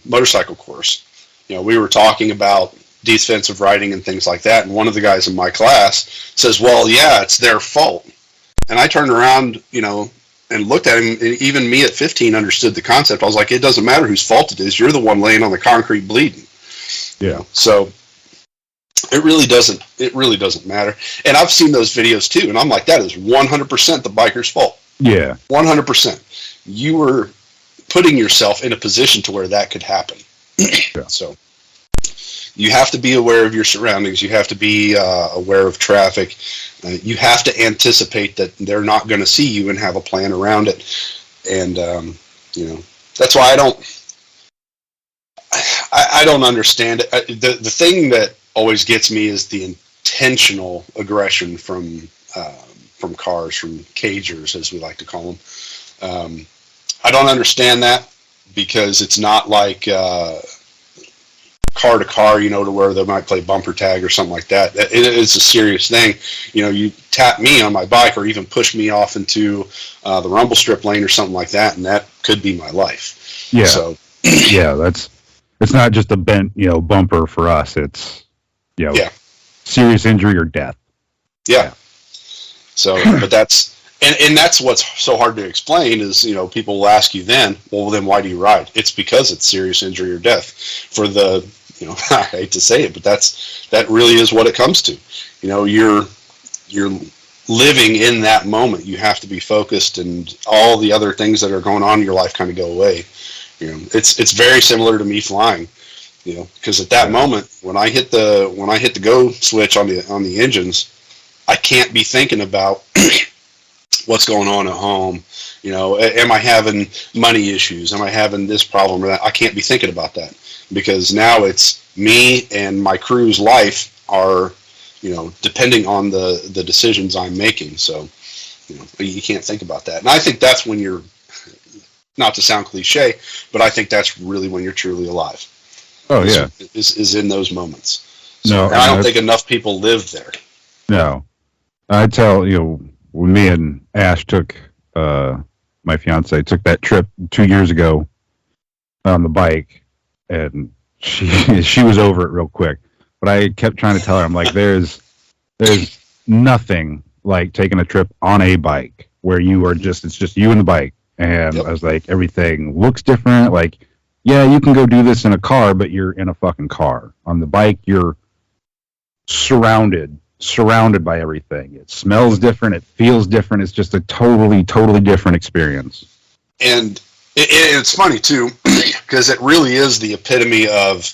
motorcycle course. We were talking about defensive riding and things like that, and one of the guys in my class says, "Well, yeah, it's their fault." And I turned around, and looked at him, and even me at 15 understood the concept. I was like, it doesn't matter whose fault it is. You're the one laying on the concrete bleeding. Yeah. So It really doesn't. It really doesn't matter. And I've seen those videos too, and I'm like, that is 100% the biker's fault. Yeah. 100%. You were putting yourself in a position to where that could happen. Yeah. So you have to be aware of your surroundings. You have to be aware of traffic. You have to anticipate that they're not going to see you and have a plan around it. And that's why I don't understand it. The thing that always gets me is the intentional aggression from cars, from cagers, as we like to call them. I don't understand that, because it's not like car to car, to where they might play bumper tag or something like that. It's a serious thing. You tap me on my bike or even push me off into the rumble strip lane or something like that, and that could be my life. Yeah. So yeah, it's not just a bent, bumper for us. It's, serious injury or death. Yeah. So, but that's, and that's what's so hard to explain is, people will ask you then why do you ride? It's because it's serious injury or death. For the, I hate to say it, but that really is what it comes to. You're living in that moment. You have to be focused, and all the other things that are going on in your life kind of go away. It's very similar to me flying, because at that moment, when I hit the go switch on the engines, I can't be thinking about what's going on at home. Am I having money issues? Am I having this problem or that? I can't be thinking about that, because now it's me and my crew's life are, depending on the decisions I'm making. So, you can't think about that. And I think that's when you're, not to sound cliche, but I think that's really when you're truly alive. Oh, yeah. Is in those moments. So, No, and I don't think enough people live there. No. I tell, when me and Ash took, my fiance took that trip 2 years ago on the bike, and she was over it real quick. But I kept trying to tell her, I'm like, there's nothing like taking a trip on a bike where it's just you and the bike. And Yep. I was like, everything looks different. Like, yeah, you can go do this in a car, but you're in a fucking car. On the bike, you're surrounded by everything. It smells different. It feels different. It's just a totally different experience. And it's funny too, because it really is the epitome of,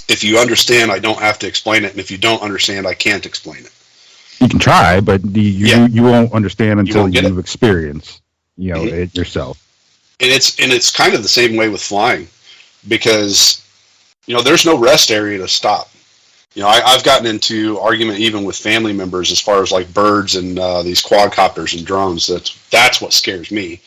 if you understand, I don't have to explain it, and if you don't understand, I can't explain it. You can try, but you won't understand until you've experienced it yourself. And it's kind of the same way with flying, because there's no rest area to stop. I've gotten into argument even with family members as far as like birds and these quadcopters and drones. That's what scares me.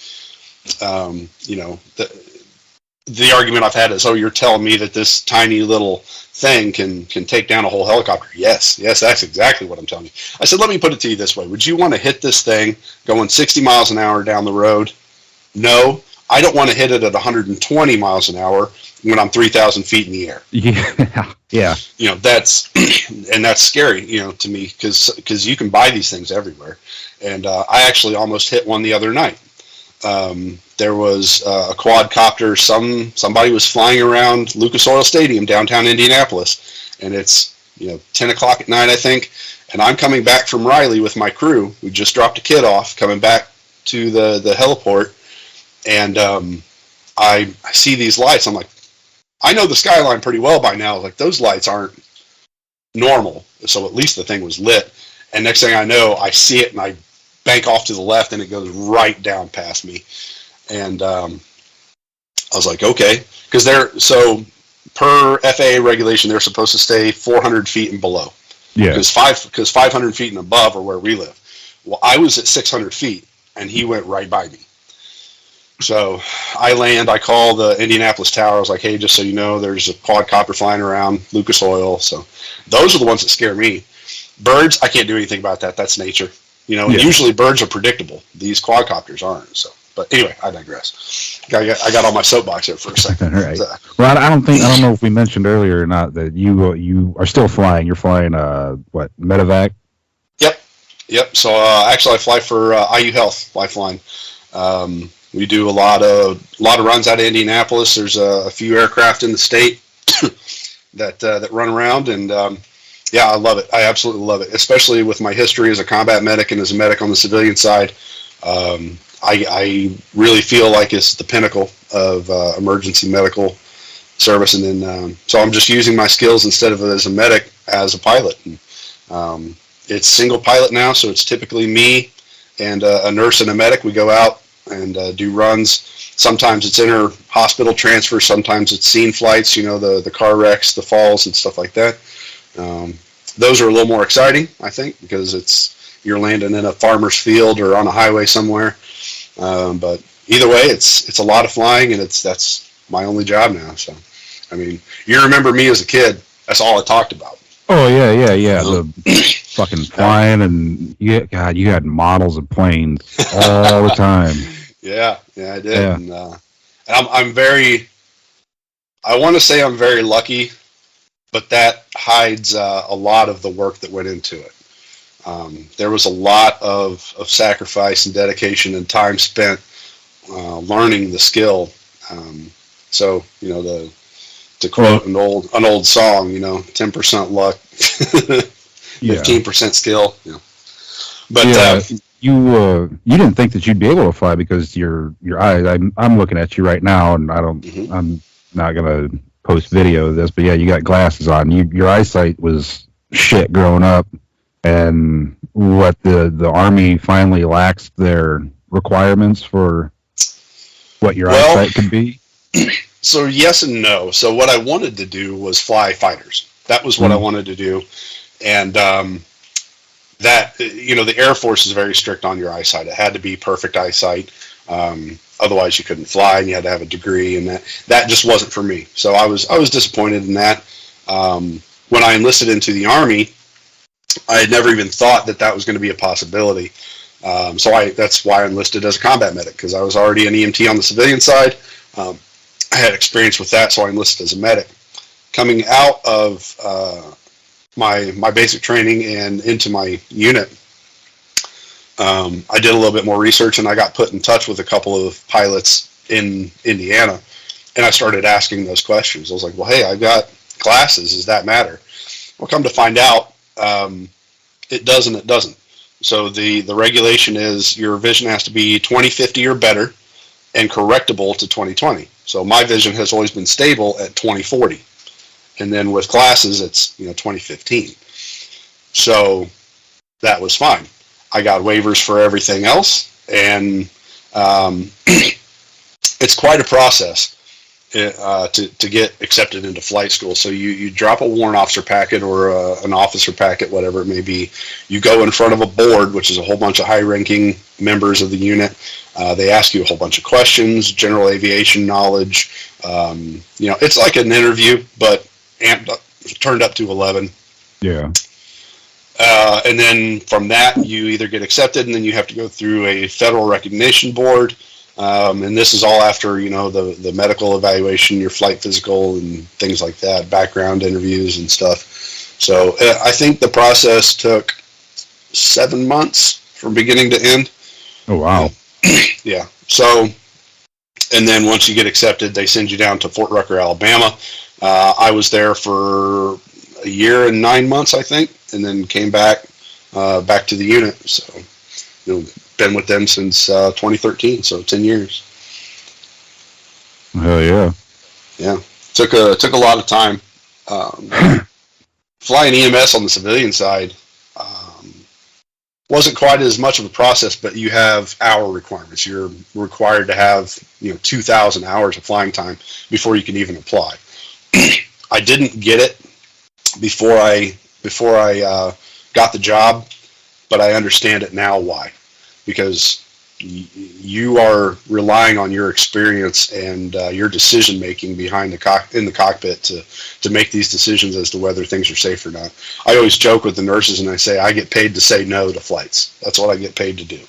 The argument I've had is, you're telling me that this tiny little thing can take down a whole helicopter. Yes, that's exactly what I'm telling you. I said, let me put it to you this way. Would you want to hit this thing going 60 miles an hour down the road? No. I don't want to hit it at 120 miles an hour when I'm 3,000 feet in the air. Yeah. That's scary, to me, because you can buy these things everywhere. And I actually almost hit one the other night. There was a quadcopter. Somebody was flying around Lucas Oil Stadium, downtown Indianapolis, and it's 10 o'clock at night, I think. And I'm coming back from Riley with my crew. We just dropped a kid off, coming back to the heliport, and I see these lights. I'm like, I know the skyline pretty well by now. Like, those lights aren't normal, so at least the thing was lit. And next thing I know, I see it, and I bank off to the left, and it goes right down past me. And I was like, okay, because per FAA regulation, they're supposed to stay 400 feet and below. Yeah. Because 500 feet and above are where we live. Well, I was at 600 feet, and he went right by me. So I call the Indianapolis Tower. I was like, hey, just so you know, there's a quadcopter flying around Lucas Oil. So those are the ones that scare me. Birds, I can't do anything about that. That's nature. Usually birds are predictable. These quadcopters aren't. So, but anyway, I digress. I got on my soapbox there for a second. Right. Well, I don't know if we mentioned earlier or not that you are still flying. You're flying Medevac? Yep. So actually, I fly for IU Health Lifeline. We do a lot of runs out of Indianapolis. There's a few aircraft in the state that run around, and Yeah, I love it. I absolutely love it, especially with my history as a combat medic and as a medic on the civilian side. I really feel like it's the pinnacle of emergency medical service, and then so I'm just using my skills instead of as a medic as a pilot. And, it's single pilot now, so it's typically me and a nurse and a medic. We go out and do runs. Sometimes it's inter-hospital transfers. Sometimes it's scene flights, the car wrecks, the falls, and stuff like that. Those are a little more exciting, I think, because you're landing in a farmer's field or on a highway somewhere. But either way, it's a lot of flying, and that's my only job now. So, I mean, you remember me as a kid. That's all I talked about. Oh, yeah. The fucking flying, and you had models of planes all the time. Yeah, I did. Yeah. And I want to say I'm very lucky, but that hides a lot of the work that went into it. There was a lot of sacrifice and dedication and time spent learning the skill. So, to quote an old song, 10% luck, 15% skill. But you didn't think that you'd be able to fly because your eyes. I'm looking at you right now, and I'm not gonna post video of this, but yeah, you got glasses on. Your eyesight was shit growing up, and what the Army finally laxed their requirements for what your eyesight could be. So yes and no. So what I wanted to do was fly fighters. That was what I wanted to do, and that the Air Force is very strict on your eyesight. It had to be perfect eyesight. Otherwise, you couldn't fly, and you had to have a degree, and that just wasn't for me. So I was disappointed in that. When I enlisted into the Army, I had never even thought that was going to be a possibility. So that's why I enlisted as a combat medic, because I was already an EMT on the civilian side. I had experience with that, so I enlisted as a medic. Coming out of my basic training and into my unit, I did a little bit more research, and I got put in touch with a couple of pilots in Indiana, and I started asking those questions. I was like, well, hey, I've got glasses. Does that matter? Well, come to find out, it does and it doesn't. So the regulation is your vision has to be 20/50 or better and correctable to 20/20. So my vision has always been stable at 20/40. And then with glasses, it's 20/15. So that was fine. I got waivers for everything else, and it's quite a process to get accepted into flight school. So you drop a warrant officer packet or an officer packet, whatever it may be. You go in front of a board, which is a whole bunch of high-ranking members of the unit. They ask you a whole bunch of questions, general aviation knowledge. It's like an interview, but turned up to 11. Yeah. And then from that, you either get accepted, and then you have to go through a federal recognition board. And this is all after, the medical evaluation, your flight physical and things like that, background interviews and stuff. So I think the process took 7 months from beginning to end. Oh, wow. Yeah. So, and then once you get accepted, they send you down to Fort Rucker, Alabama. I was there for a year and 9 months, I think, and then came back to the unit. So, been with them since 2013, so 10 years. Hell yeah. Yeah. Took a lot of time. Flying EMS on the civilian side wasn't quite as much of a process, but you have hour requirements. You're required to have 2,000 hours of flying time before you can even apply. I didn't get it before I got the job, but I understand it now why. Because you are relying on your experience and your decision making in the cockpit to make these decisions as to whether things are safe or not. I always joke with the nurses and I say I get paid to say no to flights. That's what I get paid to do,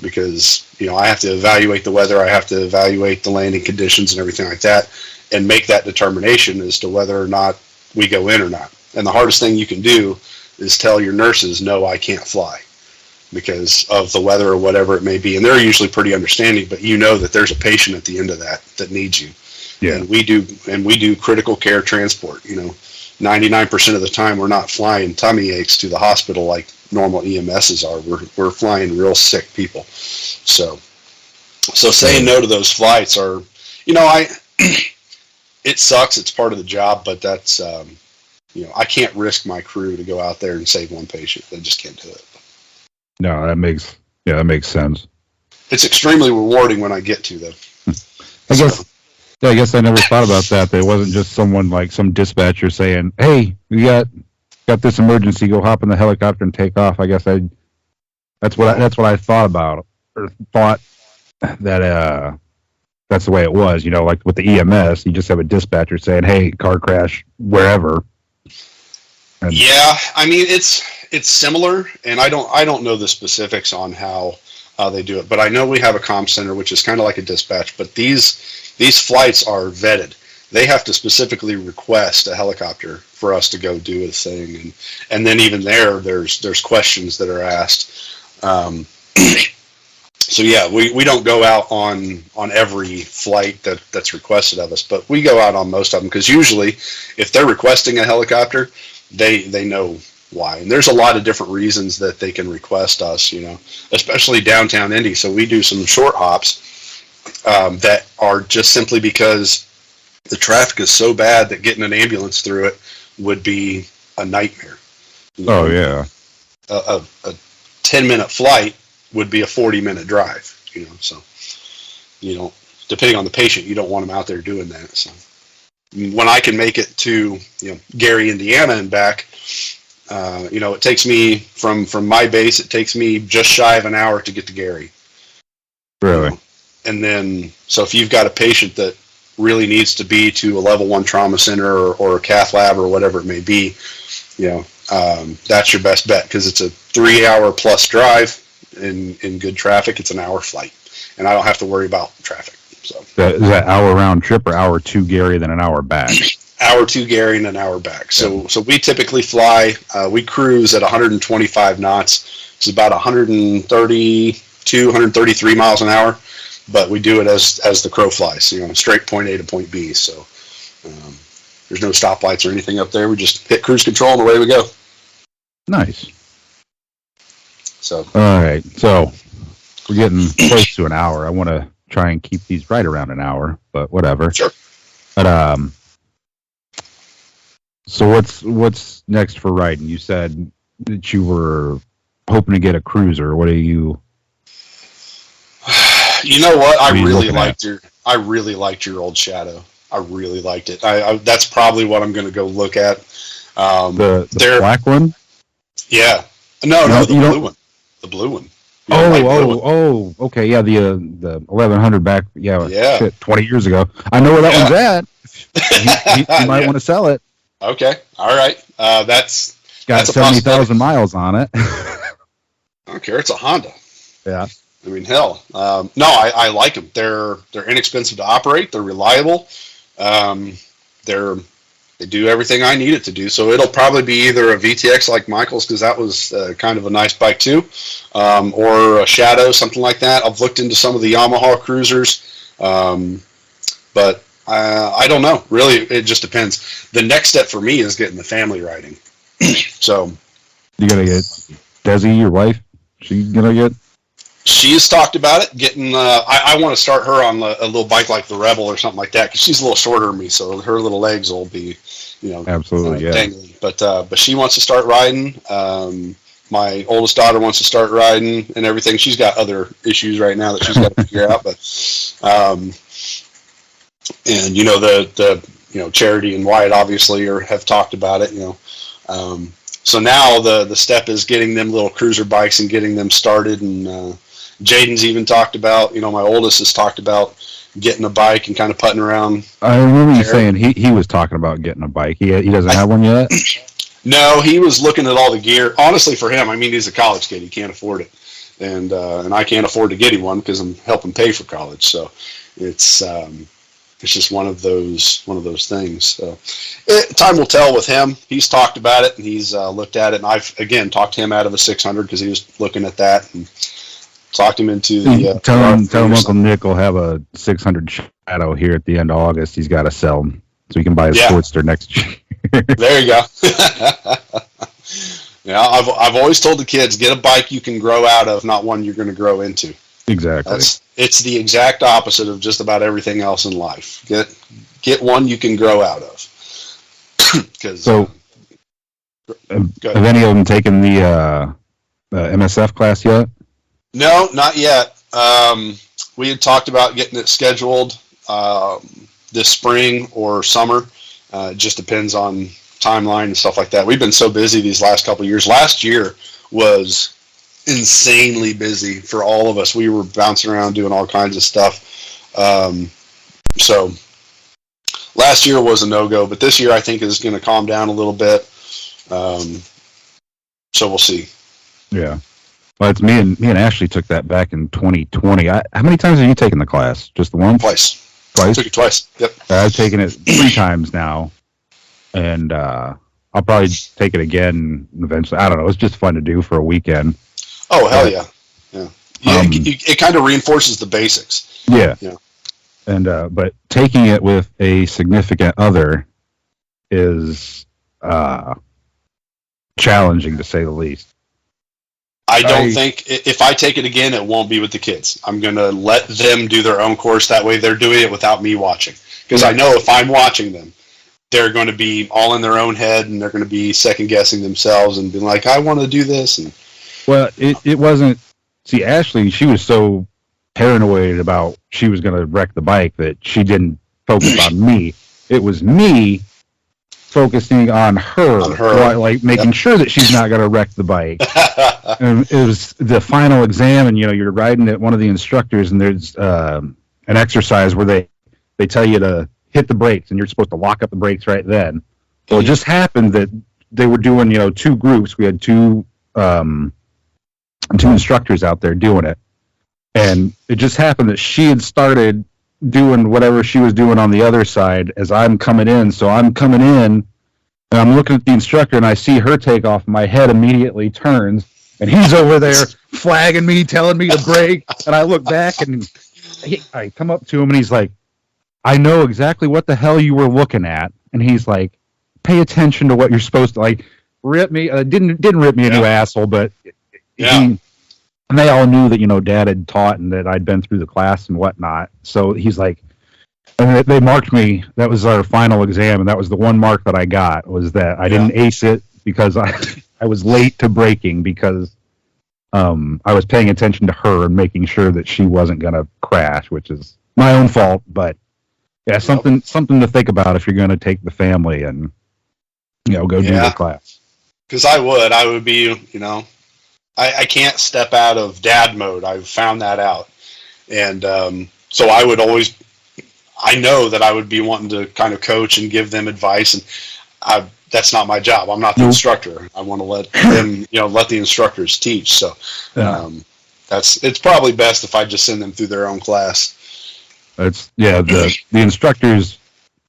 because I have to evaluate the weather, I have to evaluate the landing conditions and everything like that, and make that determination as to whether or not we go in or not. And the hardest thing you can do is tell your nurses, no, I can't fly, because of the weather or whatever it may be. And they're usually pretty understanding, but that there's a patient at the end of that needs you. Yeah. And we do critical care transport. 99% of the time we're not flying tummy aches to the hospital like normal EMSs are. We're flying real sick people. So saying no to those flights are, it sucks. It's part of the job, but that's, I can't risk my crew to go out there and save one patient. I just can't do it. No, that makes sense. It's extremely rewarding when I get to, though. I guess I never thought about that. There wasn't just someone like some dispatcher saying, "Hey, we got this emergency. Go hop in the helicopter and take off." I guess that's what I thought about, or thought that that's the way it was. Like with the EMS, you just have a dispatcher saying, "Hey, car crash wherever." And yeah, I mean it's similar, and I don't know the specifics on how they do it, but I know we have a comm center which is kind of like a dispatch. But these flights are vetted. They have to specifically request a helicopter for us to go do a thing, and then even there's questions that are asked. So yeah, we don't go out on every flight that's requested of us, but we go out on most of them, because usually if they're requesting a helicopter, they know why. And there's a lot of different reasons that they can request us, especially downtown Indy. So we do some short hops that are just simply because the traffic is so bad that getting an ambulance through it would be a nightmare. Oh, yeah. A 10-minute flight would be a 40-minute drive, so depending on the patient, you don't want them out there doing that. So when I can make it to, Gary, Indiana and back, it takes me from my base, it takes me just shy of an hour to get to Gary. Really? And then, so if you've got a patient that really needs to be to a level 1 trauma center or a cath lab or whatever it may be, that's your best bet, because it's a 3-hour plus drive in good traffic. It's an hour flight, and I don't have to worry about traffic. So is that hour round trip, or hour to Gary, then an hour back? Hour to Gary and an hour back. So we typically fly, we cruise at 125 knots. It's about 132, 133 miles an hour, but we do it as the crow flies, straight point A to point B. So there's no stoplights or anything up there. We just hit cruise control and away we go. Nice. So all right, so we're getting close to an hour. I want to try and keep these right around an hour, but whatever. Sure. But so what's next for riding? You said that you were hoping to get a cruiser. What are you? You know what? I really liked your old Shadow. I really liked it. I that's probably what I'm going to go look at. The black one? Yeah. No, the blue one. The blue one. Oh, okay. Yeah, the 1100 back. Yeah. Shit, 20 years ago. I know where that one's at. You might want to sell it. Okay. All right. That's got 70,000 miles on it. I don't care. It's a Honda. Yeah. I mean, hell. No, I like them. They're inexpensive to operate. They're reliable. They do everything I need it to do. So it'll probably be either a VTX like Michael's, because that was kind of a nice bike too, or a Shadow, something like that. I've looked into some of the Yamaha cruisers, but I don't know. Really, it just depends. The next step for me is getting the family riding. So you gotta get Desi, your wife. She gonna get. She's talked about it, getting, I want to start her on a little bike like the Rebel or something like that, because she's a little shorter than me, so her little legs will be, absolutely, dangly. But she wants to start riding. My oldest daughter wants to start riding and everything. She's got other issues right now that she's got to figure out, but, and, the Charity and Wyatt obviously have talked about it, so now the step is getting them little cruiser bikes and getting them started, and Jaden's even talked about, my oldest has talked about getting a bike and kind of putting around. I remember you saying he was talking about getting a bike. He doesn't have one yet? No, he was looking at all the gear. Honestly, for him, I mean, he's a college kid. He can't afford it. And I can't afford to get him one because I'm helping pay for college. So it's just one of those things. So time will tell with him. He's talked about it and he's looked at it. And I've, again, talked him out of a 600 because he was looking at that and talked him into the. Tell him Uncle Nick will have a 600 Shadow here at the end of August. He's got to sell them so he can buy a Sportster next year. There you go. Yeah, I've always told the kids, get a bike you can grow out of, not one you're going to grow into. Exactly. It's the exact opposite of just about everything else in life. Get one you can grow out of. So, have any of them taken the MSF class yet? No, not yet. We had talked about getting it scheduled this spring or summer. It just depends on timeline and stuff like that. We've been so busy these last couple of years. Last year was insanely busy for all of us. We were bouncing around doing all kinds of stuff. So last year was a no-go, but this year I think is going to calm down a little bit. So we'll see. Yeah. Well, it's me and Ashley took that back in 2020. How many times have you taken the class? Just the one? Twice. Twice? Took it twice. Yep. I've taken it 3 times now, and I'll probably take it again eventually. I don't know. It's just fun to do for a weekend. Oh, hell yeah. Yeah. It kind of reinforces the basics. Yeah. And but taking it with a significant other is challenging, to say the least. I don't think if I take it again, it won't be with the kids. I'm going to let them do their own course. That way they're doing it without me watching. Because I know if I'm watching them, they're going to be all in their own head and they're going to be second guessing themselves and being like, I want to do this. And well, it wasn't. See, Ashley, she was so paranoid about she was going to wreck the bike that she didn't focus on me. It was me focusing on her. Like making sure that she's not going to wreck the bike. And it was the final exam, and you're riding at one of the instructors, and there's an exercise where they tell you to hit the brakes, and you're supposed to lock up the brakes right then. Well, it just happened that they were doing 2 groups. We had two instructors out there doing it, and it just happened that she had started doing whatever she was doing on the other side as I'm coming in. So I'm coming in, and I'm looking at the instructor, and I see her take off. My head immediately turns, and he's over there flagging me, telling me to brake. And I look back, and I come up to him, and he's like, I know exactly what the hell you were looking at. And he's like, pay attention to what you're supposed to, like, rip me. Didn't rip me a new asshole, but and they all knew that, Dad had taught and that I'd been through the class and whatnot. So he's like, and they marked me. That was our final exam, and that was the one mark that I got, was that I didn't ace it because I was late to braking because I was paying attention to her and making sure that she wasn't going to crash, which is my own fault. But yeah, something to think about if you're going to take the family and go do the class. Because I would be, I can't step out of dad mode. I've found that out. And so I would always, I know that I would be wanting to kind of coach and give them advice. And that's not my job. I'm not the instructor. I want to let them, let the instructors teach. So it's probably best if I just send them through their own class. The instructors,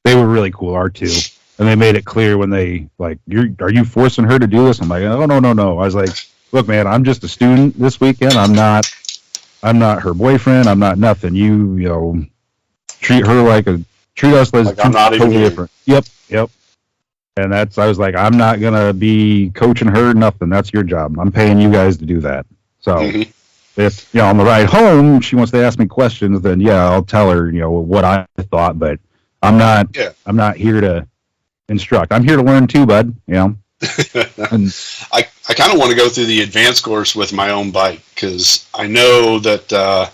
they were really cool, R2. And they made it clear when they, like, are you forcing her to do this? I'm like, oh, no. I was like, look, man, I'm just a student this weekend. I'm not her boyfriend. I'm not nothing. You treat us like I'm not even different. Yep. And I was like, I'm not going to be coaching her, nothing. That's your job. I'm paying you guys to do that. So if, on the ride home, she wants to ask me questions, then I'll tell her, what I thought, but I'm not here to instruct. I'm here to learn too, bud. And I kind of want to go through the advanced course with my own bike because I know that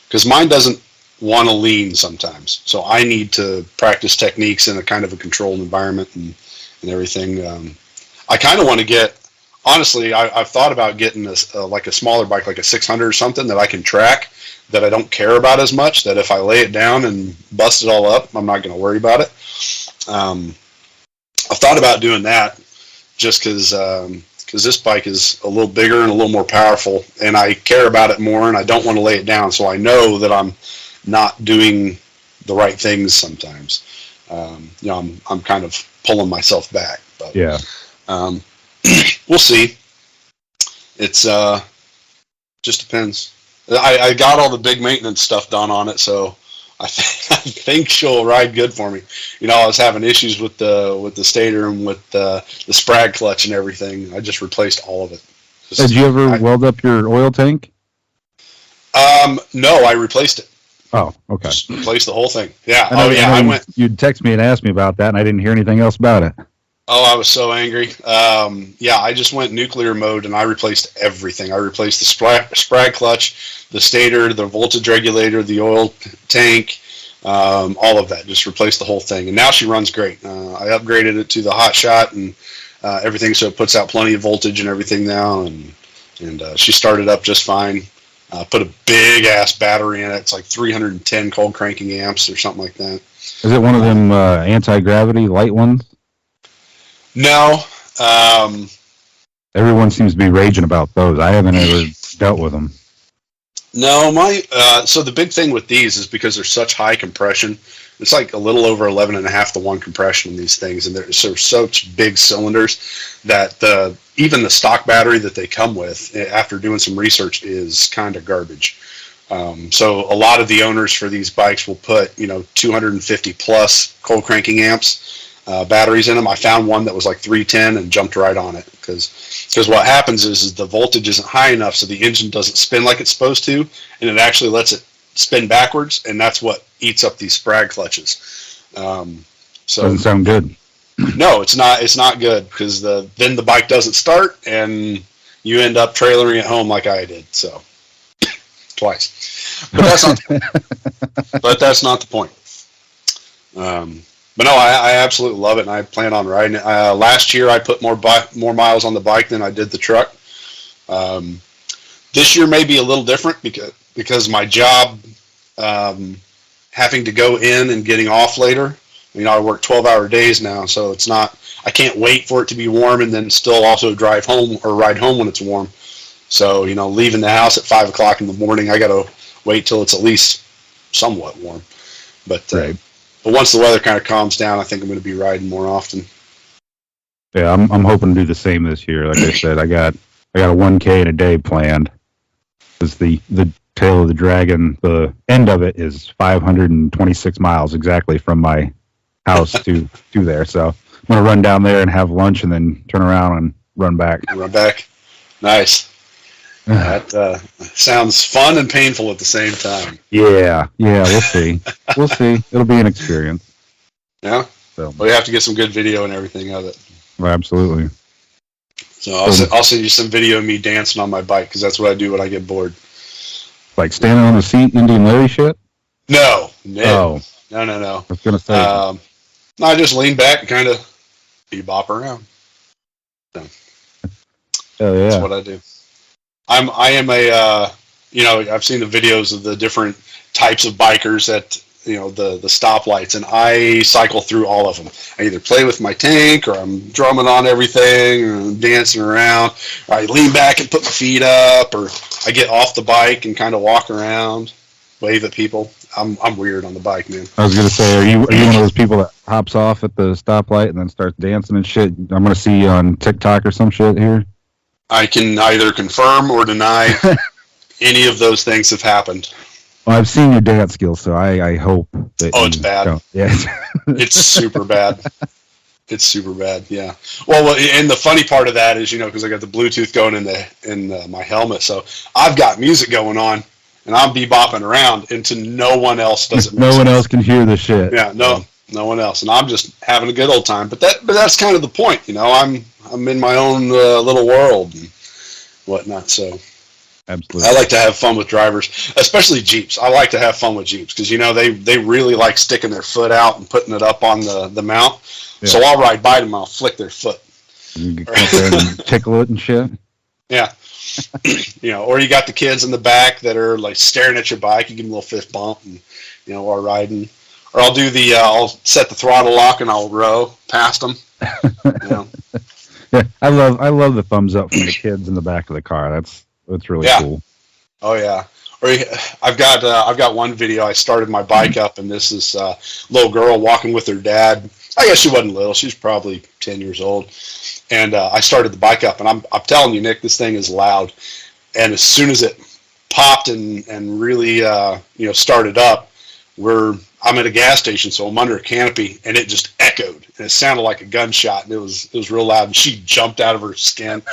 because mine doesn't want to lean sometimes, so I need to practice techniques in a kind of a controlled environment and everything. I kind of want to get, honestly, I've thought about getting this like a smaller bike, like a 600 or something that I can track, that I don't care about as much, that if I lay it down and bust it all up, I'm not going to worry about it. I've thought about doing that just because this bike is a little bigger and a little more powerful, and I care about it more, and I don't want to lay it down, so I know that I'm not doing the right things sometimes. I'm kind of pulling myself back, but we'll see. It's just depends. I got all the big maintenance stuff done on it, so I think she'll ride good for me. You know, I was having issues with the stator and with the sprag clutch and everything. I just replaced all of it. Did you ever weld up your oil tank? No, I replaced it. Oh, okay. Just replaced the whole thing. Yeah. I went. You'd text me and ask me about that, and I didn't hear anything else about it. Oh, I was so angry. Yeah, I just went nuclear mode and I replaced everything. I replaced the sprag clutch, the stator, the voltage regulator, the oil tank, all of that. Just replaced the whole thing. And now she runs great. I upgraded it to the hot shot and everything, so it puts out plenty of voltage and everything now. And she started up just fine. Put a big ass battery in it. It's like 310 cold cranking amps or something like that. Is it one of them anti-gravity light ones? No. Everyone seems to be raging about those. I haven't ever dealt with them. No, so the big thing with these is because they're such high compression, it's like a little over 11.5 to 1 compression in these things, and they're such big cylinders that even the stock battery that they come with, after doing some research, is kind of garbage. So a lot of the owners for these bikes will put 250 plus cold cranking amps batteries in them. I found one that was like 310 and jumped right on it because what happens is the voltage isn't high enough, so the engine doesn't spin like it's supposed to, and it actually lets it spin backwards, and that's what eats up these sprag clutches. So doesn't sound good. No, it's not. It's not good because then the bike doesn't start, and you end up trailering it home like I did. So twice, but that's not the point. But no, I absolutely love it, and I plan on riding it. Last year, I put more miles on the bike than I did the truck. This year may be a little different because my job, having to go in and getting off later. I work 12-hour days now, so it's not. I can't wait for it to be warm and then still also drive home or ride home when it's warm. So leaving the house at 5 o'clock in the morning, I got to wait till it's at least somewhat warm. But right. But once the weather kind of calms down, I think I'm going to be riding more often. Yeah, I'm hoping to do the same this year. Like I said, I got a 1K in a day planned. Because the tail of the dragon, the end of it is 526 miles exactly from my house to there. So I'm going to run down there and have lunch and then turn around and run back. Nice. That sounds fun and painful at the same time. Yeah, we'll see. We'll see. It'll be an experience. Yeah? So. Well, you have to get some good video and everything of it. Well, absolutely. So I'll send you some video of me dancing on my bike because that's what I do when I get bored. Like standing on the seat, Indian Larry shit? No. No. I was going to say. I just lean back and kind of bebop around. So, oh, yeah. That's what I do. I am I've seen the videos of the different types of bikers at, the stoplights, and I cycle through all of them. I either play with my tank, or I'm drumming on everything, or I'm dancing around, or I lean back and put my feet up, or I get off the bike and kind of walk around, wave at people. I'm weird on the bike, man. I was going to say, are you one of those people that hops off at the stoplight and then starts dancing and shit? I'm going to see you on TikTok or some shit here. I can either confirm or deny any of those things have happened. Well, I've seen your dance skills, so I hope that. Oh, it's bad. Yeah, it's super bad. It's super bad. Yeah. Well, and the funny part of that is, because I got the Bluetooth going in my helmet, so I've got music going on, and I'm bebopping around, and to no one else does it. No one else can hear the shit. Yeah. No one else, and I'm just having a good old time. But that's kind of the point, I'm in my own little world and whatnot. So absolutely, I like to have fun with drivers, especially Jeeps. I like to have fun with Jeeps because they really like sticking their foot out and putting it up on the mount. Yeah. So I'll ride by them and I'll flick their foot. You can come there and tickle it and shit. Yeah. Or you got the kids in the back that are like staring at your bike. You give them a little fist bump and while riding. Or I'll do I'll set the throttle lock and I'll row past them. Yeah, I love the thumbs up from the kids in the back of the car. That's really cool. Oh yeah. Or I've got one video. I started my bike up, and this is a little girl walking with her dad. I guess she wasn't little. She was probably 10 years old. And I started the bike up, and I'm telling you, Nick, this thing is loud. And as soon as it popped and really started up, I'm at a gas station, so I'm under a canopy, and it just echoed, and it sounded like a gunshot, and it was real loud. And she jumped out of her skin,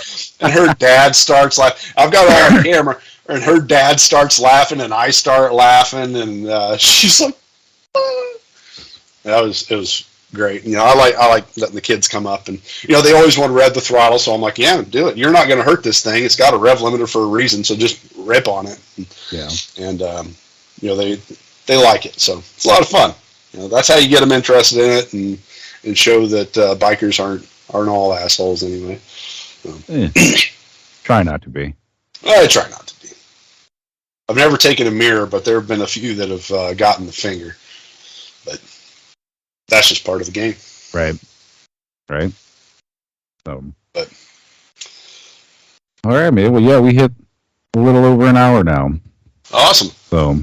and her dad starts laughing. I've got it all on camera, and her dad starts laughing, and I start laughing, and she's like, ah. It was great. You know, I like letting the kids come up, and you know, they always want to rev the throttle, so I'm like, yeah, do it. You're not going to hurt this thing. It's got a rev limiter for a reason, so just rip on it. Yeah. And you know, they like it, so it's a lot of fun. You know, that's how you get them interested in it, and show that bikers aren't all assholes anyway. Try not to be. I try not to be. I've never taken a mirror, but there have been a few that have gotten the finger. But that's just part of the game. Right. So. But. All right, man. Well, yeah, we hit a little over an hour now. Awesome. So.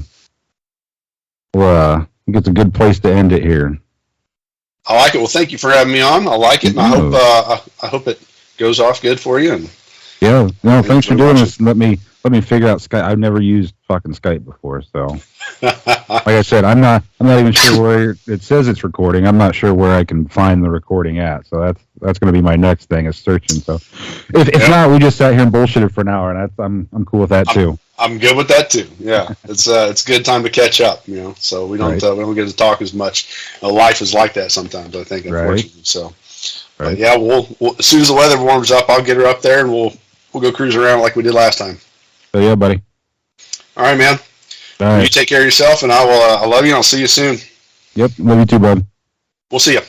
Well, I think it's a good place to end it here. I like it. Well, thank you for having me on. I like it, and I hope it goes off good for you. And yeah, no, thanks for doing this. Let me figure out Skype. I've never used fucking Skype before, so like I said, I'm not even sure where it says it's recording. I'm not sure where I can find the recording at. So that's going to be my next thing is searching. So if not, we just sat here and bullshitted for an hour, and I'm cool with that too. I'm good with that too. Yeah, it's a good time to catch up. You know, so we don't get to talk as much. Life is like that sometimes, I think, unfortunately. Right. So, but yeah, we'll as soon as the weather warms up, I'll get her up there, and we'll go cruise around like we did last time. So yeah, buddy. All right, man. All right. You take care of yourself, and I love you, and I'll see you soon. Yep, love you too, bud. We'll see you.